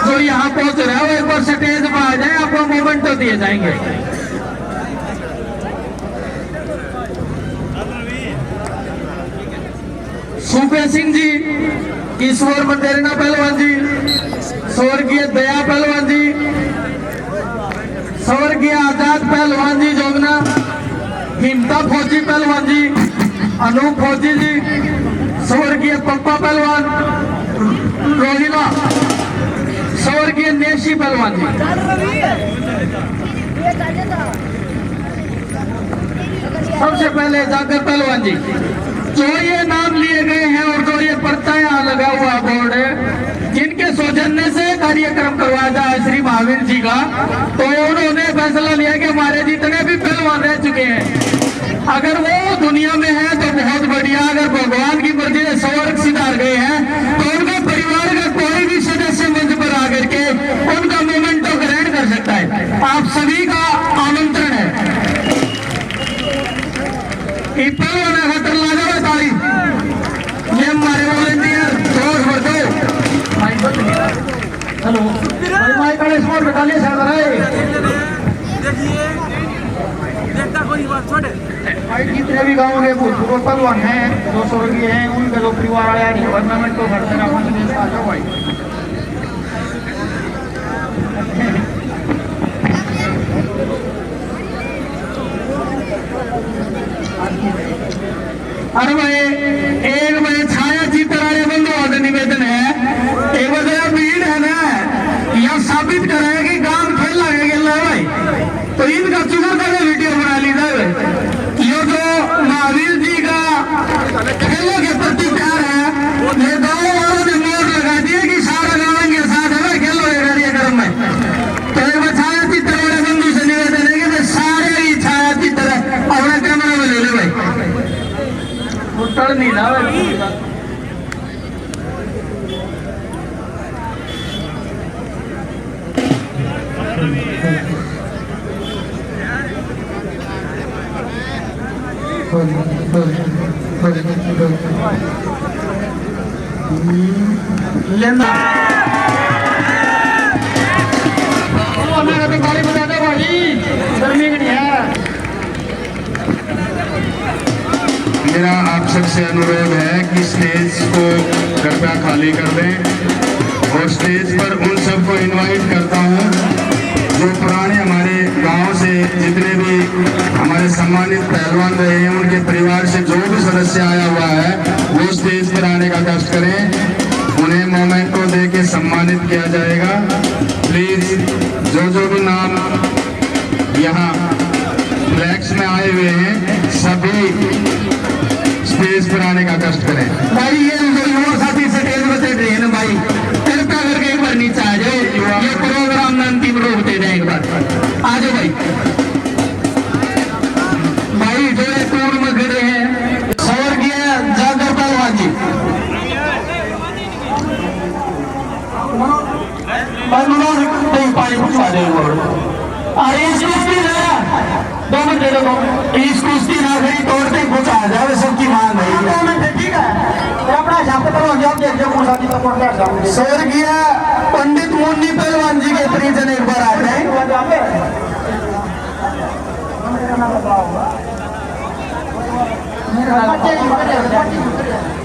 जो यहाँ पहुंच रहा है वो एक बार स्टेज पर आ जाए, आपको मोमेंट तो दिए जाएंगे। सूबे सिंह जी, ईश्वर मंदेरना पहलवान जी, स्वर्गीय दया पहलवान जी, स्वर्गीय आजाद पहलवान जी जोगना, हिमता फौजी पहलवान जी, अनूप फौजी जी, स्वर्गीय पप्पा पहलवान रोहिला, स्वर्गीय नेशी पहलवान जी। सबसे पहले जाकर पहलवान जी, जो ये नाम लिए गए हैं और जो ये पर्चा यहाँ लगा हुआ बोर्ड है, जिनके सौजन्य से कार्यक्रम करवाया जाए श्री महावीर जी का, तो उन्होंने फैसला लिया कि हमारे जितने भी पहलवान रह चुके हैं अगर वो दुनिया में है तो बहुत बढ़िया, अगर भगवान की मर्जी से स्वर्ग सिधार गए हैं तो उनके परिवार का कोई भी सदस्य मंच पर आकर के उनका मोमेंटो ग्रहण कर सकता है। आप सभी का आमंत्रण है। पहलवान खतर लगा ताली, ये हमारे वॉलंटियर जोश भर दो। हेलो माइक वाले स्पोर्ट बटालिए जितने भी गाँव के भूतपूर्व पहलवान हैं जो स्वर्गीय हैं उनके जो परिवार आया गवर्नमेंट को घर से आ जाओ भाई। अरे भाई एक भाई छाया चित्र वाले बंधुओं से निवेदन है, एक बजा भीड़ है ना, यह साबित कर रहा है कि गांव खेल लगेगा भाई, तो इनका चुनाव का वीडियो बना लीजिए। ये जो महावीर जी का खेलों के प्रति प्यार है, ये गाँव वालों ने मोड़ लगा दिए कि सारा गाँव के साथ है खेलो कार्यक्रम में। तो एक छाया चित्र वाले बंधु से निवेदन है कि सारे ही छाया चित्र अपना कैमरा में ले ले भाई, टल नहीं ना लेना तो गाड़ी बजा दो भाई, गर्मी नहीं है। मेरा आप सबसे अनुरोध है कि स्टेज को कृपया खाली कर दें और स्टेज पर उन सबको इनवाइट करता हूं जो पुराने हमारे गांव से जितने भी हमारे सम्मानित पहलवान रहे हैं उनके परिवार से जो भी सदस्य आया हुआ है वो स्टेज पर आने का कष्ट करें। उन्हें मोमेंटो दे के सम्मानित किया जाएगा। प्लीज जो भी नाम यहाँ फ्लैक्स में आए हुए हैं सभी स्टेज पर आने का कष्ट करें। भाई ये युवा साथी स्टेज पर चढ़ रहे हैं ना भाई, कृपया करके एक बार नीचे आ जाओ, ये प्रोग्राम में अंतिम रूप दे दें, एक बार आ जाओ भाई। भाई जो ये टूर में खड़े हैं स्वर्गीय जागर पहलवान जी, पानी पूछवा दे। अरे इस कुश्ती ना 2 मिनट दे दो, इस कुश्ती ना खड़ी तोड़ते ही पूछा जाए, सबकी मांग है। 2 मिनट ठीक है, अपना हिसाब करो जब देख जब कौन सा स्वर्गीय पंडित मुन्नी पहलवान जी के परिजन एक बार आ जाए।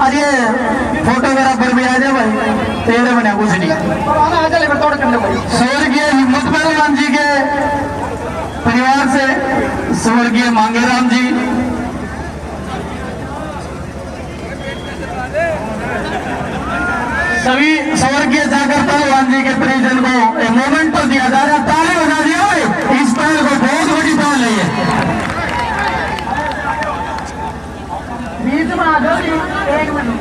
आज ये फोटोग्राफर भी आ जाए भाई, तेरे बने कुछ नहीं। स्वर्गीय हिम्मत पहलवान जी के परिवार से स्वर्गीय मांगेराम जी, सभी स्वर्गीय जाकर पहलवान जी के परिजन को एक मोमेंट तो दिया जा रहा है, ताली बजा दिया भाई, इस पहल को बहुत बड़ी पहल है ये। बीच में आ जाओ, एक मिनट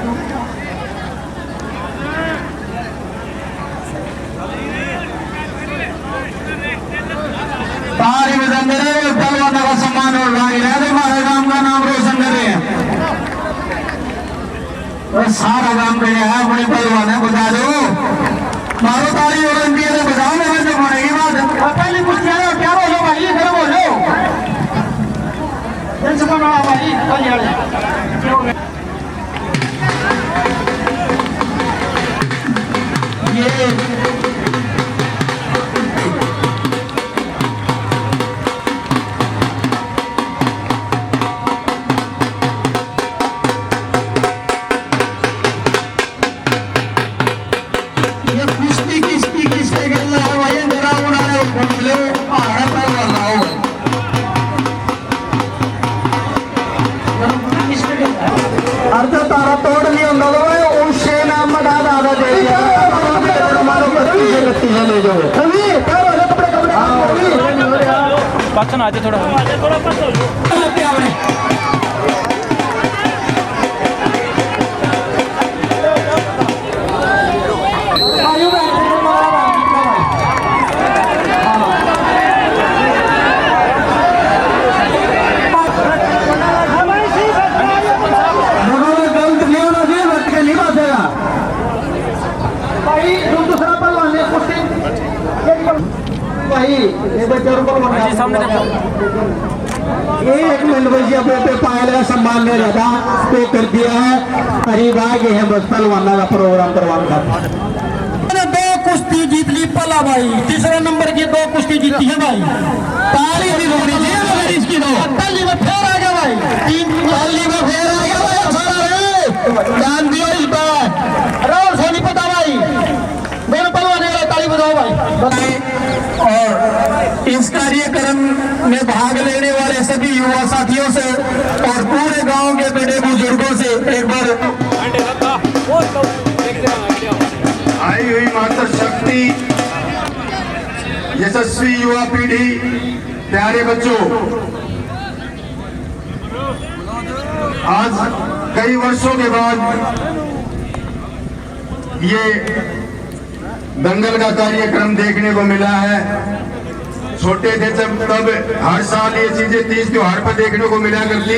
ताली बजा रहे पहलवानों का सम्मान और भाई रहे, हमारे गांव का नाम रोशन कर रहे हैं। सारा काम कर रहा है, बड़े पहलवान है, बजा दो मारो ताली और इंडिया से बजाओ, मेरे से पड़ेगी बात। पहले कुछ क्या बोलो भाई, इधर बोलो ये अर्थ तारा तोड़ लिया उससे नाम बता दादा दे दिया ले जाओ पाचन आजे थोड़ा सामने एक मिनट भैया पे पायल का सम्मान नहीं रहता तो कर दिया है, करीब आ गए हैं बस पहलवाना का प्रोग्राम करवाना था। 2 कुश्ती जीत ली पला भाई, तीसरे नंबर की 2 कुश्ती जीती है भाई, ताली भी होनी चाहिए इसकी। ताली में फेर आ गया भाई, 3 ताली में फेर आ गया भाई, ध्यान दियो इस बार राहुल सोनी पता भाई, दोनों पहलवान ताली बजाओ भाई। और इस कार्यक्रम में भाग लेने वाले सभी युवा साथियों से और पूरे गांव के बड़े बुजुर्गों से एक बार आई हुई माता शक्ति, यशस्वी युवा पीढ़ी, प्यारे बच्चों, आज कई वर्षों के बाद ये दंगल का कार्यक्रम देखने को मिला है। छोटे थे जब तब हर साल ये चीजें तीज त्योहार पर देखने को मिला करती,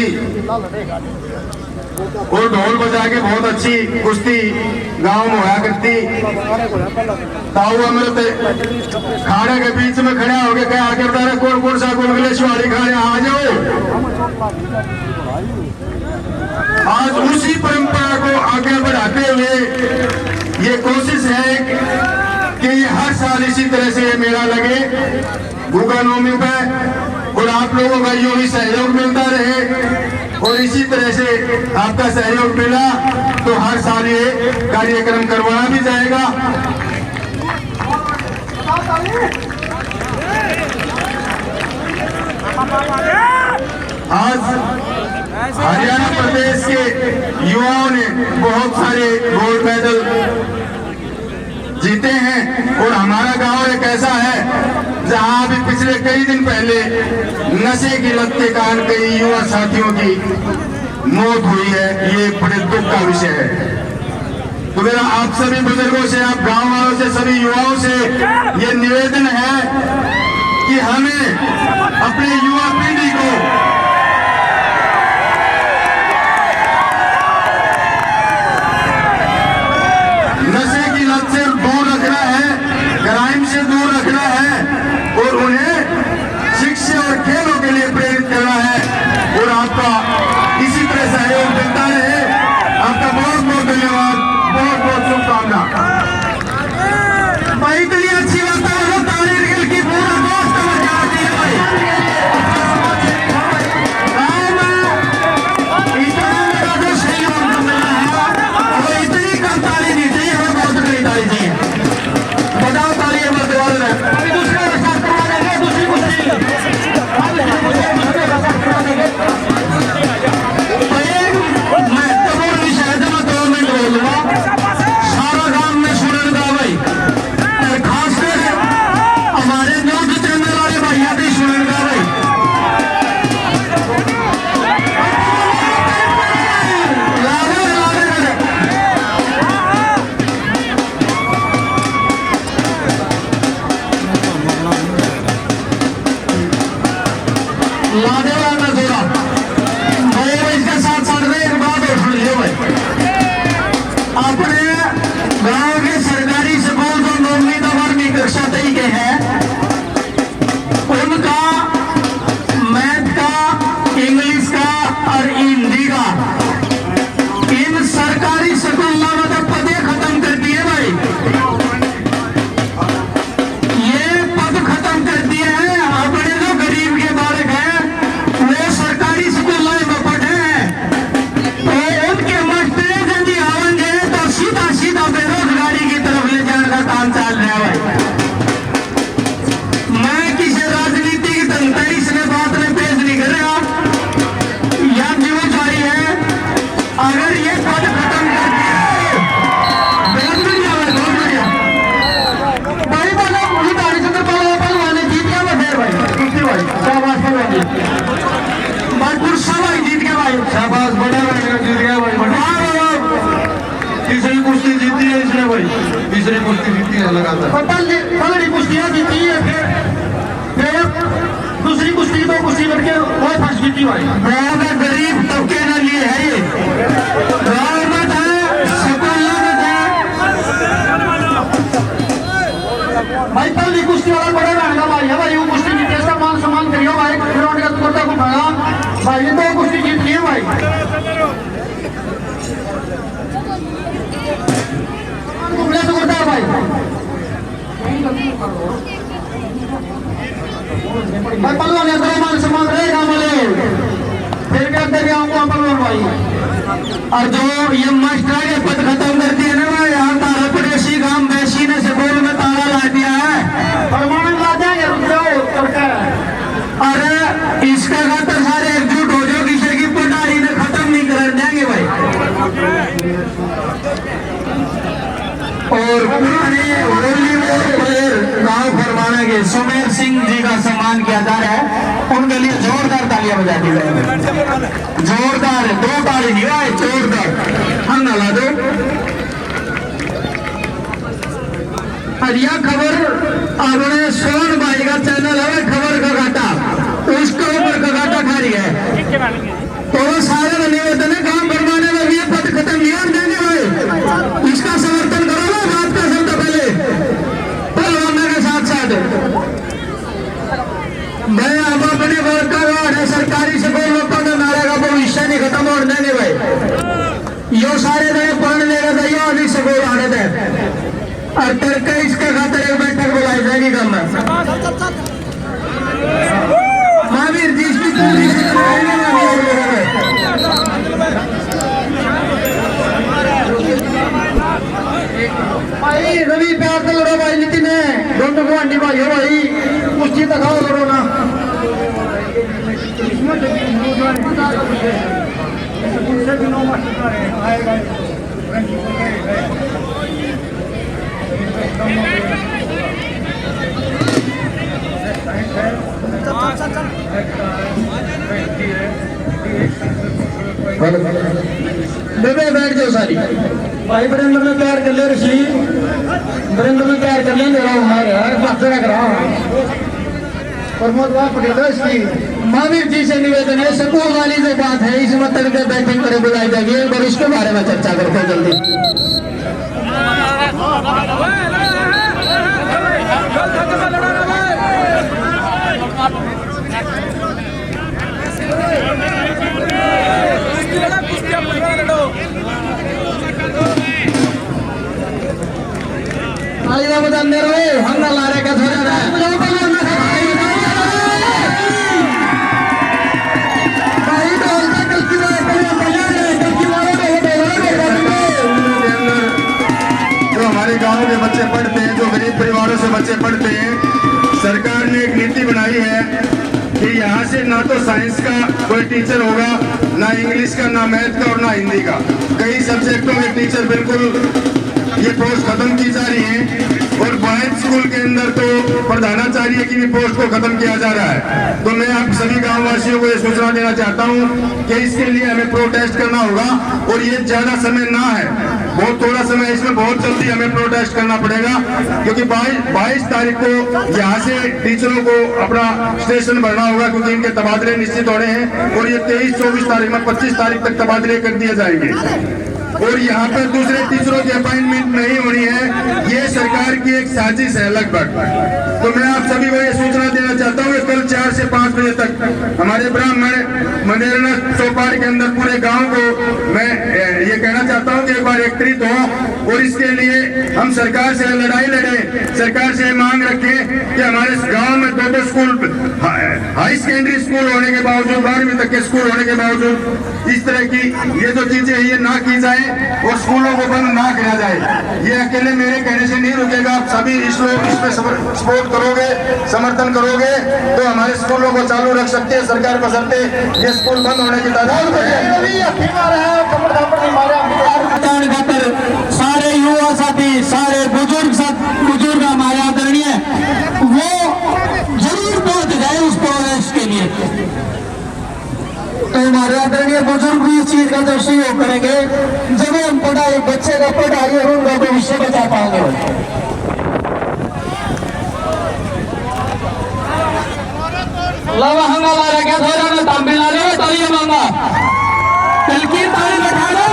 और ढोल बजा के बहुत अच्छी कुश्ती गांव में होया करती। ताऊ अमृत खाड़े के बीच में खड़ा होके क्या करता है, कौन कौन सा गुलगुलेश्वरी खाने आ जाओ। आज उसी परंपरा को आगे बढ़ाते हुए ये कोशिश है कि ये हर साल इसी तरह से ये मेला लगे गुगा नवमी पे, और आप लोगों का यूं ही सहयोग मिलता रहे, और इसी तरह से आपका सहयोग मिला तो हर साल ये कार्यक्रम करवाया भी जाएगा। आज हरियाणा प्रदेश के युवाओं ने बहुत सारे गोल्ड मेडल जीते हैं, और हमारा गांव एक ऐसा है जहां अभी पिछले कई दिन पहले नशे की लत के कारण कई युवा साथियों की मौत हुई है। ये बड़े दुख का विषय है। तो मेरा आप सभी बुजुर्गों से, आप गांव वालों से, सभी युवाओं से ये निवेदन है कि हमें अपने युवा पीढ़ी को नशे की लत से दूर रखना है, क्राइम से दूर रखना है, और उन्हें शिक्षा और खेलों के लिए प्रेरित करना है। और आपका इसी तरह सहयोग देता रहे। आपका बहुत बहुत धन्यवाद, बहुत बहुत शुभकामना। भाई इतनी अच्छी बात है, ताली की पूरा दोस्त बजा दिए भाई। लादेवा ना जोड़ा भाई। इसके साथ साथ में एक बात और सुन लियो भाई, अपने गांव के सरकारी स्कूल जो 9वीं 12वीं कक्षा तक के हैं उनका मैथ का, इंग्लिश का और हिंदी का इन सरकारी स्कूलों में तो पदे खत्म कर दिए भाई। ये पद खत्म कर दिए हैं। अपने जो गरीब के बालक हैं वो सरकारी स्कूलों में पढ़े हैं, तो उनके मास्टर यदि आवेंगे तो सीधा सीधा बेरोजगारी की तरफ ले जाने का काम चल रहा है भाई। मैं किसी राजनीतिक तंत्री से बात में पेश नहीं कर रहा, यह जिम्मेदारी है। अगर ये पद खत्म कर दिया बहुत बढ़िया है, बहुत बढ़िया भाई। बोलो मुझे हरिचंद्र पहलवान ने जीत गया फिर भाई, कुश्ती भाई शाबाश पहलवान जी, भरपूर भाई जीत गया भाई, शाबाश, बड़ा भाई जीत गया भाई, बड़ा। तीसरी कुश्ती जीती है इसने भाई, तीसरी कुश्ती जीती है लगातार। पहली कुश्तियां जीती है, फिर दूसरी कुश्ती तो कुश्ती करके वो फर्स्ट जीती भाई। गाँव में गरीब तबके के लिए है ये, गाँव में है, स्कूलों में है भाई। पहली कुश्ती वाला बड़ा महंगा भाई है भाई, वो कुश्ती जीती है, इसका मान सम्मान करियो भाई। ग्राउंड का कुर्ता को भागा भाई, ये 2 कुश्ती जीत ली है भाई। भाई भाई पलवान मान सम्मान रहेगा बोले, फिर क्या अंदर आऊंगा पलवान भाई। और जो ये मास्टर के पद खत्म कर दिए ना भाई, यहाँ तारा पड़ोसी गांव बैसी ने से बोल में ताला ला दिया है, परमाणु ला जाएंगे और इसका खातर सारे एकजुट हो जाओ, किसी की पढ़ाई ने खत्म नहीं कर देंगे भाई। और पुराने वॉलीबॉल प्लेयर गांव फरमाना के सुमेर सिंह जी का सम्मान किया जा रहा है, उनके लिए जोरदार तालियां बजा दी जाएंगी। जोरदार 2 ताली नहीं भाई, जोरदार हम ना ला दो। और यह खबर अपने सोन भाई का चैनल है खबर का घाटा, उसके ऊपर का घाटा खा रही है, तो वो सारे निवेदन है काम फरमाने में भी पद खत्म नहीं होने देंगे भाई। इसका समर्थन करो ना, बात का सबसे पहले पहलवानों के साथ साथ मैं अब अपने वर्ग का वार्ड है सरकारी स्कूल में पद नारे का भविष्य नहीं खत्म होने देंगे भाई। यो सारे नए पढ़ने लेगा था, यो अभी स्कूल आने थे और करके इसके खातर एक बैठक बुलाई जाएगी कम में महावीर जी इसकी भाई रवि प्यार तो लड़ो भाई, नितिन है दोनों को अंडी भाई हो भाई, कुश्ती दिखाओ लड़ो ना। बेबे बैठ जाओ सारी भाई, बरेंद्र में प्यार कर ले ऋषि, बरेंद्र में प्यार कर लेंगे प्रमोद वहां पकड़ इसकी। महावीर जी से निवेदन है, स्कूल वाली जो बात है इस मतलब के बैठक पर बुलाई जाएगी, एक बार इसके बारे में चर्चा करते जल्दी। हम ना ला रहे का जो हमारे गांव के बच्चे पढ़ते हैं, जो गरीब परिवारों से बच्चे पढ़ते हैं, सरकार ने एक नीति बनाई है कि यहाँ से ना तो साइंस का कोई टीचर होगा, ना इंग्लिश का, ना मैथ का और ना हिंदी का। कई सब्जेक्टों में टीचर बिल्कुल ये पोस्ट खत्म की जा रही है। और बॉयज स्कूल के अंदर तो प्रधानाचार्य कार्य की भी पोस्ट को खत्म किया जा रहा है। तो मैं आप सभी गाँव वासियों को ये सूचना देना चाहता हूँ कि इसके लिए हमें प्रोटेस्ट करना होगा और ये ज्यादा समय ना है, बहुत थोड़ा समय, इसमें बहुत जल्दी हमें प्रोटेस्ट करना पड़ेगा क्योंकि 22 तारीख को यहाँ से टीचरों को अपना स्टेशन भरना होगा क्योंकि इनके तबादले निश्चित हो रहे हैं और ये 23-24 तारीख में 25 तारीख तक तबादले कर दिए जाएंगे और यहाँ पर दूसरे टीचरों की अपॉइंटमेंट नहीं होनी है। ये सरकार की एक साजिश है लगभग। तो मैं आप सभी को ये सूचना देना चाहता हूँ कि कल 4 से 5 बजे तक हमारे ब्राह्मण मंदिरना चौपाड़ के अंदर पूरे गांव को मैं ये कहना चाहता हूँ कि एक बार एकत्रित हो और इसके लिए हम सरकार से लड़ाई लड़े, सरकार से मांग रखें कि हमारे गाँव में 2 स्कूल, हाई सेकेंडरी स्कूल होने के बावजूद, 12वीं तक के स्कूल होने के बावजूद इस तरह की ये जो चीजें ये ना की जाए और स्कूलों को बंद ना किया जाए। ये अकेले मेरे कहने से नहीं रुकेगा, आप सभी इसमें सपोर्ट करोगे, समर्थन करोगे तो हमारे स्कूलों को चालू रख सकते हैं सरकार, बशर्ते ये स्कूल बंद होने की तादाद सारे युवा साथी, सारे बुजुर्ग हमारे आदरणीय वो जरूर पहुंच जाए उस प्रोग्रेस के लिए। तो हमारे आदरणीय बुजुर्ग भी इस चीज का तो सहयोग करेंगे जब हम पढ़ाई, बच्चे का पढ़ाई और उनका भविष्य बचा पाएंगे। लवहंगा वाला क्या थोड़ा ना तमिला ले ताली मांगा तिलकी ताली बैठा लो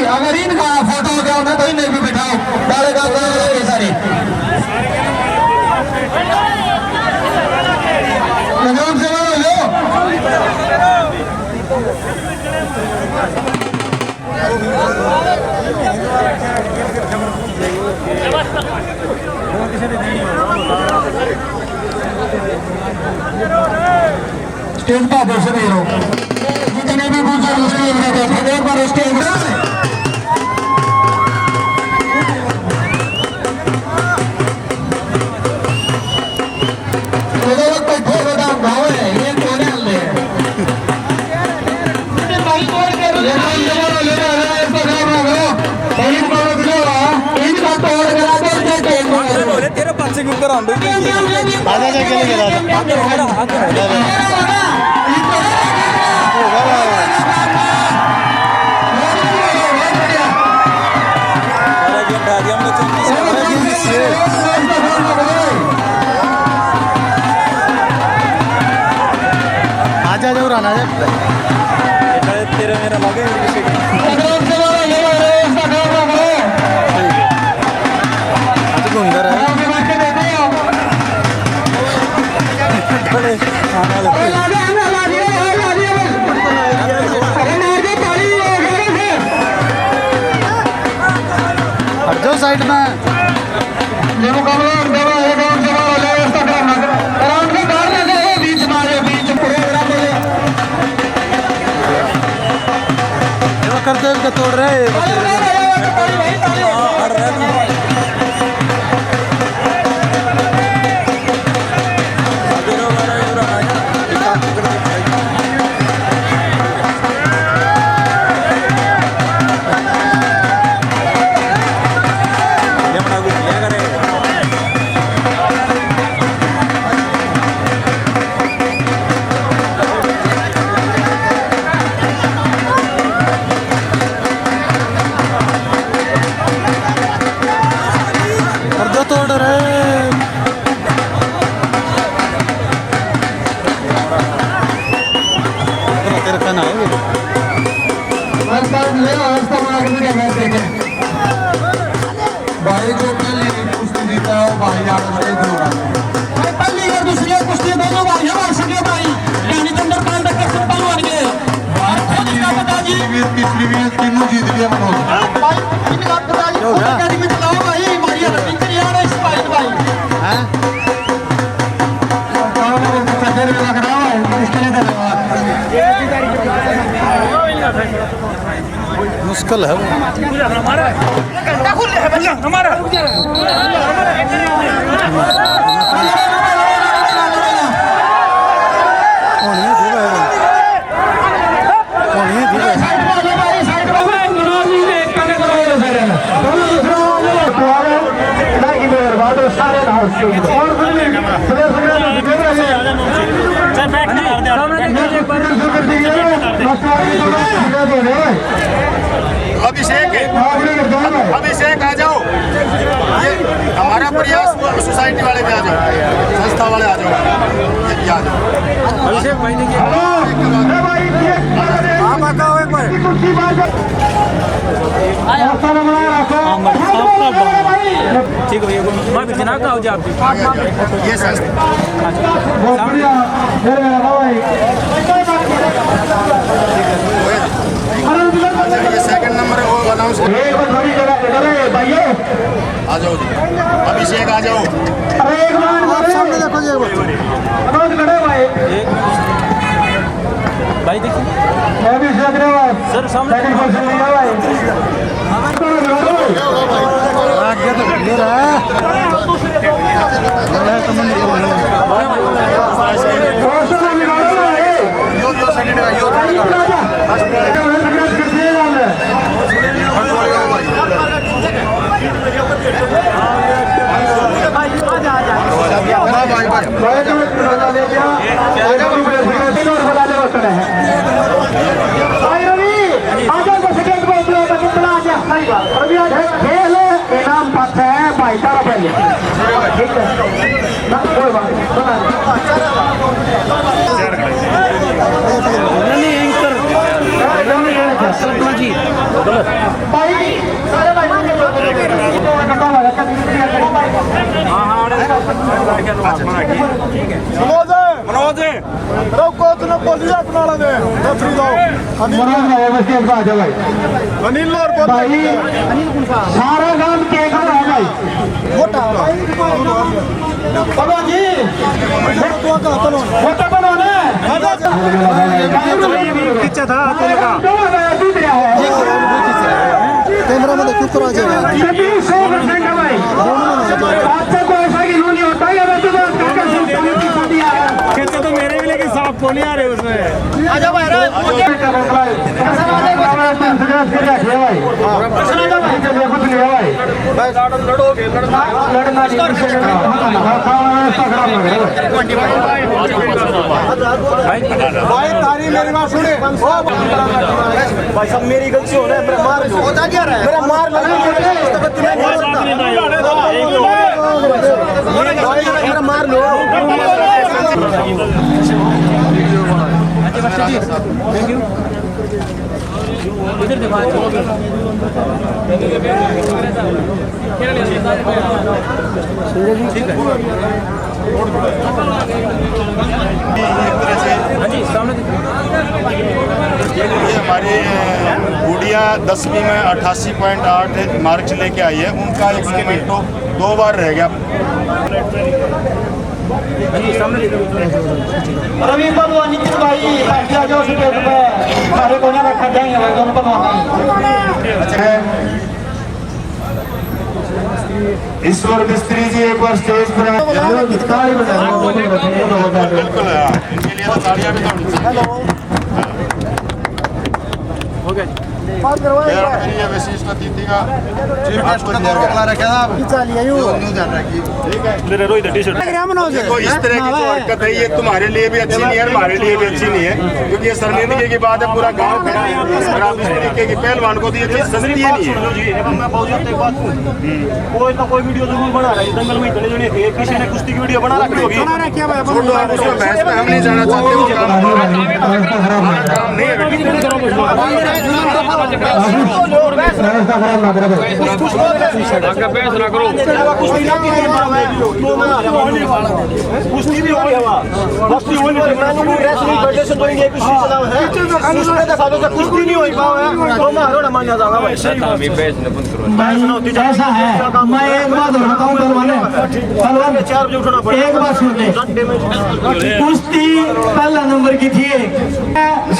अगर इनका फोटो हो गया होना तो इन्हें भी बिठाओ डालेगा सारे प्रोग्राम से लो। स्टेज पर दो सभी लोग जितने भी बुजुर्ग स्टेज में बैठे एक बार स्टेज में आजा जरूर आना तेरा मेरा लगे जो साइड में करते हुए तोड़ रहे भाई जो कल कुश्ती जीता है वो भाई फाइनली भी तीनों जीत गए मनोज। अकेडमी चलाओ भाई, हमारी रनिंग करिए ना इस भाई भाई। हैं? फिर भी लग रहा है इसके लिए धन्यवाद। मुश्किल है वो। कौन है धीरे है? कौन है धीरे? अभिषेक आ जाओ, ये हमारा प्रयास सोसाइटी वाले भी आ जाओ, संस्था वाले आ जाओ, ये आ जाओ। अभिषेक भाई देखिए, आप बताओ एक बार। ठीक है मैं भी जना का हो जाए ये संस्था ये सेकंड नंबर है वो अनाउंस आ जाओ जी, अभिषेक आ जाओ। आप सामने देखो जी एक भाई देखिए सर सामने आगे तो ये रहा है। लड़ा तो मन नहीं इनाम पत्र है भाई सारा पहले ठीक है ना, कोई बात नहीं भाई सारे भाई मनोज अनिल और भाई सारा काम के कर रहा है भाई मोटा बोलो जी मोटा बनो ना पीछे था कैमरा में देखो तो आ जाएगा। भाई अच्छा कोई ऐसा कि नहीं होता है कहते तो मेरे भी लेकिन साफ को नहीं आ रहे उसमें। आजा भाई भाई तारी मेरी बात सुने भाई सब मेरी गलती हो रहा है, मेरा मार होता क्या रहा है, मेरा मार लगा मेरा मार लो। थैंक यू इधर देखो ठीक है हाँ जी सामने ये हमारी गुड़िया 10वीं में 88.8 मार्क्स लेके आई है, उनका एक मोमेंटो 2 बार रह गया। रवि भगवान नितिन भाई जो स्टेज पे सारे कोने रखा जाएंगे भाई दोनों भगवान ईश्वर मिस्त्री जी एक बार स्टेज पर बिल्कुल इनके लिए तो तालियां भी होनी चाहिए। हो गया ये विशिष्ट अतिथि का मेरे रोहित टी-शर्ट देखो इस तरह की जो हरकत है ये तुम्हारे लिए भी अच्छी नहीं है, हमारे लिए भी अच्छी नहीं है, क्योंकि ये शर्मिंदगी की बात है। पूरा गांव खड़ा है और आप इस तरीके की पहलवान को तो ये चीज सस्ती ही नहीं है। कोई ना कोई वीडियो जरूर बना रहा है, दंगल में इतने जने थे, किसी ने कुश्ती की वीडियो बना रखी होगी। छोड़ो आप उसमें बहस में हम नहीं जाना चाहते, वो काम नहीं है। व्यवस्था खराब ना करे भाई। कुश्ती भी हो गया कुश्ती हो नहीं मैंने वो रेसलिंग फेडरेशन तो ये कुश्ती चला है उसमें देखा तो कुश्ती नहीं होई पावे तो मारो ना मान जाएगा भाई ऐसा है, मैं एक बात बताता हूँ पहलवान, 4 बजे उठना पड़ेगा। एक बात सुनते, कुश्ती पहला नंबर की थी,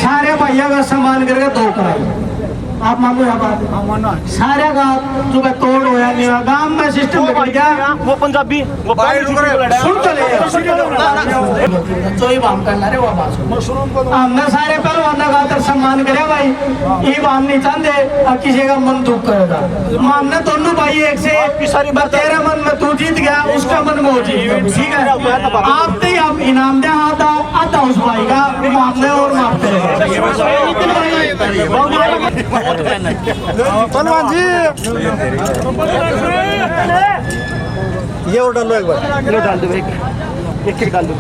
सारे भैया का सम्मान करके 2 कराई। आप मानो या बात? सारे का सुबह तोड़ होया नहीं हुआ, गांव में सिस्टम बिगड़ गया। वो पंजाबी वो सुन चले तो ये बात करना रे, वो बात हमने सारे पहलवानों का आदर सम्मान करे भाई, ये बात नहीं चाहते किसी का मन दुख करेगा। हमने दोनों भाई एक से तेरे मन में तू जीत गया, उसका मन में वो जीत गया, ठीक है। आप ही आप इनाम दे, आधा उस भाई का मामले और मारते पहलवान जी ये और डाल लो एक बार, ये डाल दो एक डाल दो।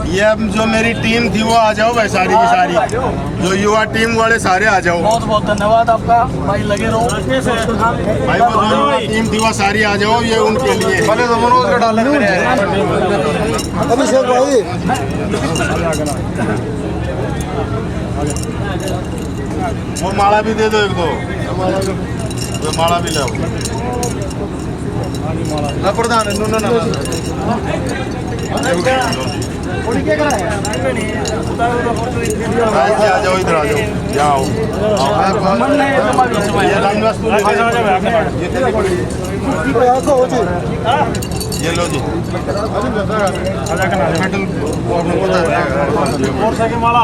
ये अब जो मेरी टीम थी वो आ जाओ भाई, सारी की सारी जो युवा टीम वाले सारे आ जाओ। बहुत बहुत धन्यवाद आपका भाई, लगे रहो भाई वो जो युवा टीम थी वो सारी आ जाओ, ये उनके लिए पहले तो मनोज का डालने में अभिषेक भाई वो माला भी दे दो एक दो, वो माला भी लाओ। प्रधान आ जाओ, इधर आ जाओ, यहाँ आओ। ये रंग वस्तु ये लो जी, माला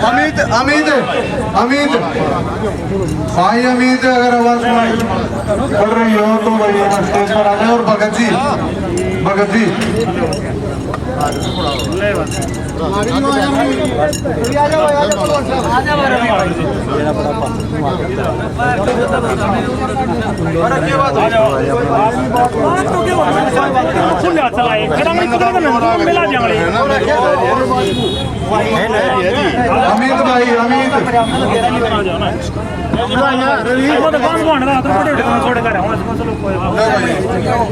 अमित अमित अमित भाई अमित, अगर आवाज बढ़ रही हो तो भाई स्टेज पर आ जाए। और भगत जी अमित भाई अमित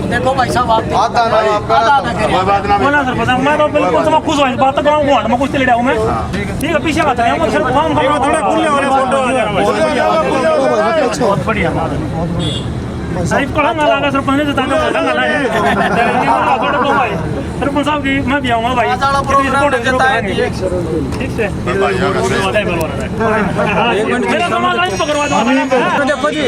देखो भाई साहब आप आता ना आपका कोई बात ना भाई। मैं तो बिल्कुल सब खुश हुआ बात गाँव घुमाने में कुछ ले जाऊँ मैं, ठीक है। पीछे बात है सिर्फ गाँव बहुत बढ़िया साहिब कड़ा ना लगा सरपंच ने जता के ना लगा सरपंच साहब की मैं भी आऊंगा भाई, ठीक से मेरा सामान लाइन पकड़वा दो। देखो जी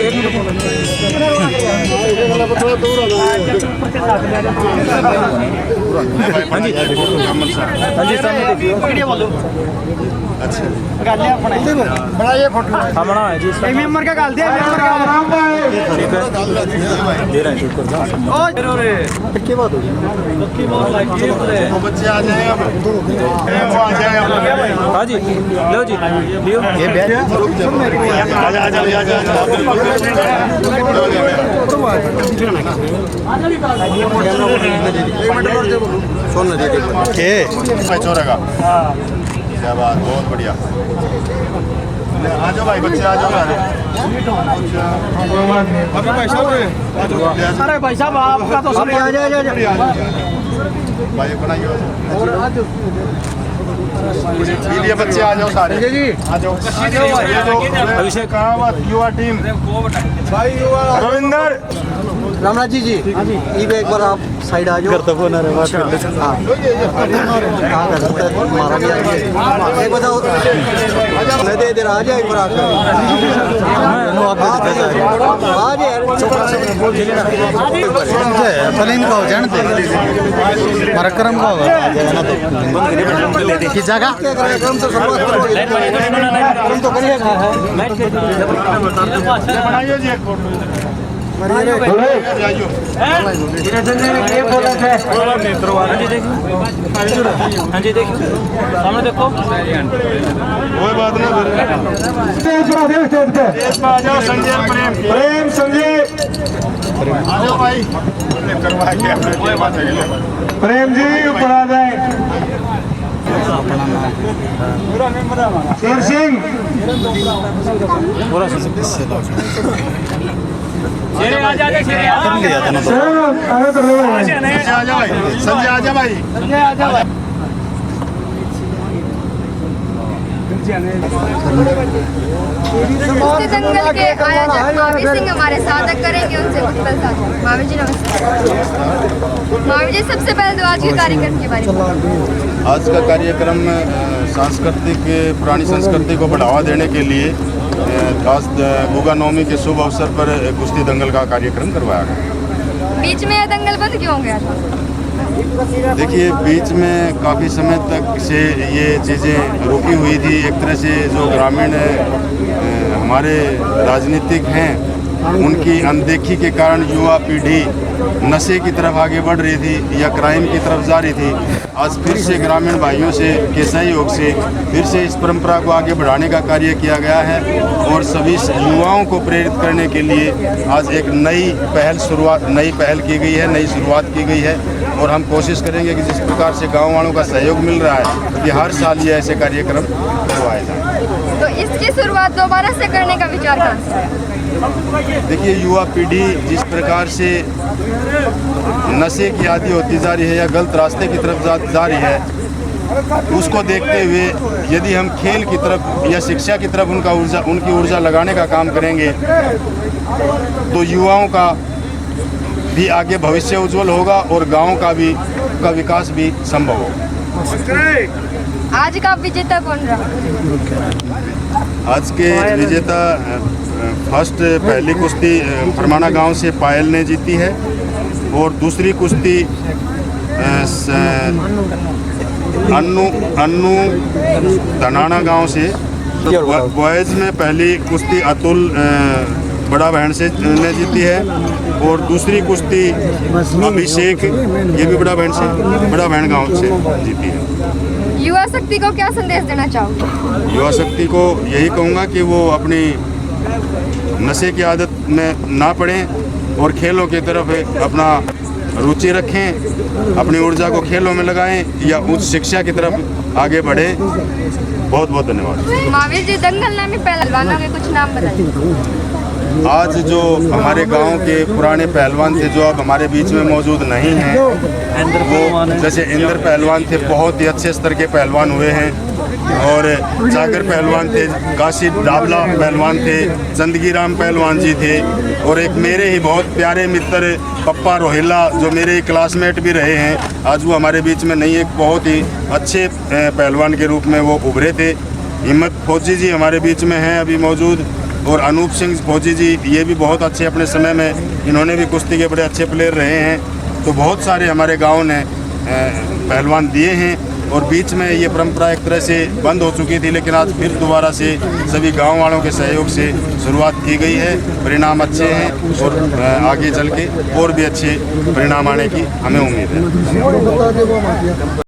तो बच्चे आ जाए अब, वो आ जाए अब। हाँ जी लो जी लियो ये आ जाओ छोड़ेगा। क्या बात, बहुत बढ़िया। आ जाओ भाई, बच्चे आ जाओ। अरे भाई साहब आपका तो सब आ जाए भाई बनाइए लिए बच्चे आ जाओ सारे आ जाओ। अभिषेक कहाँ युवा टीम रविंदर रामराज जी एक बार आप साइड आ जाओ। हमारा भी एक बताओ, मैं दे रहा आ जाए एक बार इनका हो जानते मरकरम का होगा किस जगह तो करिएगा बनाइए जी एक फोटो। हाँ जी देखो सामने देखो कोई बात ना आ जाओ संजय प्रेम संजय आ जाओ भाई करवा के कोई बात नहीं प्रेम जी ऊपर आ जाए शेर सिंह कर लिया था ना तो। आ जाओ भाई संजय आ जाओ भाई कुश्ती दंगल के आयोजक महावीर सिंह हमारे साधक करेंगे उनसे कुछ पल साझा। महावीर जी नमस्ते। महावीर जी सबसे पहले तो आज के कार्यक्रम के बारे में। आज का कार्यक्रम सांस्कृतिक पुरानी संस्कृति को बढ़ावा देने के लिए आज गुगा नवमी के शुभ अवसर पर कुश्ती दंगल का कार्यक्रम करवाया गया। बीच में यह दंगल बंद क्यों हो गया था? देखिए बीच में काफ़ी समय तक से ये चीज़ें रुकी हुई थी। एक तरह से जो ग्रामीण हमारे राजनीतिक हैं उनकी अनदेखी के कारण युवा पीढ़ी नशे की तरफ आगे बढ़ रही थी या क्राइम की तरफ जा रही थी। आज फिर से ग्रामीण भाइयों से के सहयोग से फिर से इस परंपरा को आगे बढ़ाने का कार्य किया गया है और सभी युवाओं को प्रेरित करने के लिए आज एक नई पहल की गई है, नई शुरुआत की गई है और हम कोशिश करेंगे कि जिस प्रकार से गाँव वालों का सहयोग मिल रहा है कि हर साल ये ऐसे कार्यक्रम करवाए जाएँ। तो इसकी शुरुआत दोबारा से करने का विचार कहाँ से आया? देखिए युवा पीढ़ी जिस प्रकार से नशे की आदी होती जा रही है या गलत रास्ते की तरफ जा रही है, उसको देखते हुए यदि हम खेल की तरफ या शिक्षा की तरफ उनकी ऊर्जा लगाने का काम करेंगे तो युवाओं का भी आगे भविष्य उज्जवल होगा और गांव का विकास भी संभव होगा। आज का विजेता कौन रहा? आज के विजेता फर्स्ट पहली कुश्ती फरमाना गांव से पायल ने जीती है और दूसरी कुश्ती अन्नू धनाना गांव से। बॉयज़ में पहली कुश्ती अतुल बड़ा बहन से ने जीती है और दूसरी कुश्ती अभिषेक ये भी बड़ा बहन गांव से जीती है। युवा शक्ति को क्या संदेश देना चाहोगे? युवा शक्ति को यही कहूँगा कि वो अपनी नशे की आदत में ना पड़ें और खेलों की तरफ अपना रुचि रखें, अपनी ऊर्जा को खेलों में लगाएं या उच्च शिक्षा की तरफ आगे बढ़ें। बहुत बहुत धन्यवाद। महावीर जी दंगल नामी पहलवानों के कुछ नाम बताइए। आज जो हमारे गांव के पुराने पहलवान थे जो अब हमारे बीच में मौजूद नहीं हैं, वो जैसे इंद्र पहलवान थे, बहुत ही अच्छे स्तर के पहलवान हुए हैं और जागर पहलवान थे, काशी डाबला पहलवान थे, चंदगी राम पहलवान जी थे और एक मेरे ही बहुत प्यारे मित्र पप्पा रोहिला जो मेरे ही क्लासमेट भी रहे हैं, आज वो हमारे बीच में नहीं, एक बहुत ही अच्छे पहलवान के रूप में वो उभरे थे। हिम्मत फौजी जी हमारे बीच में हैं अभी मौजूद और अनूप सिंह फौजी जी ये भी बहुत अच्छे अपने समय में, इन्होंने भी कुश्ती के बड़े अच्छे प्लेयर रहे हैं। तो बहुत सारे हमारे गांव ने पहलवान दिए हैं और बीच में ये परंपरा एक तरह से बंद हो चुकी थी, लेकिन आज फिर दोबारा से सभी गांव वालों के सहयोग से शुरुआत की गई है। परिणाम अच्छे हैं और आगे चल के और भी अच्छे परिणाम आने की हमें उम्मीद है।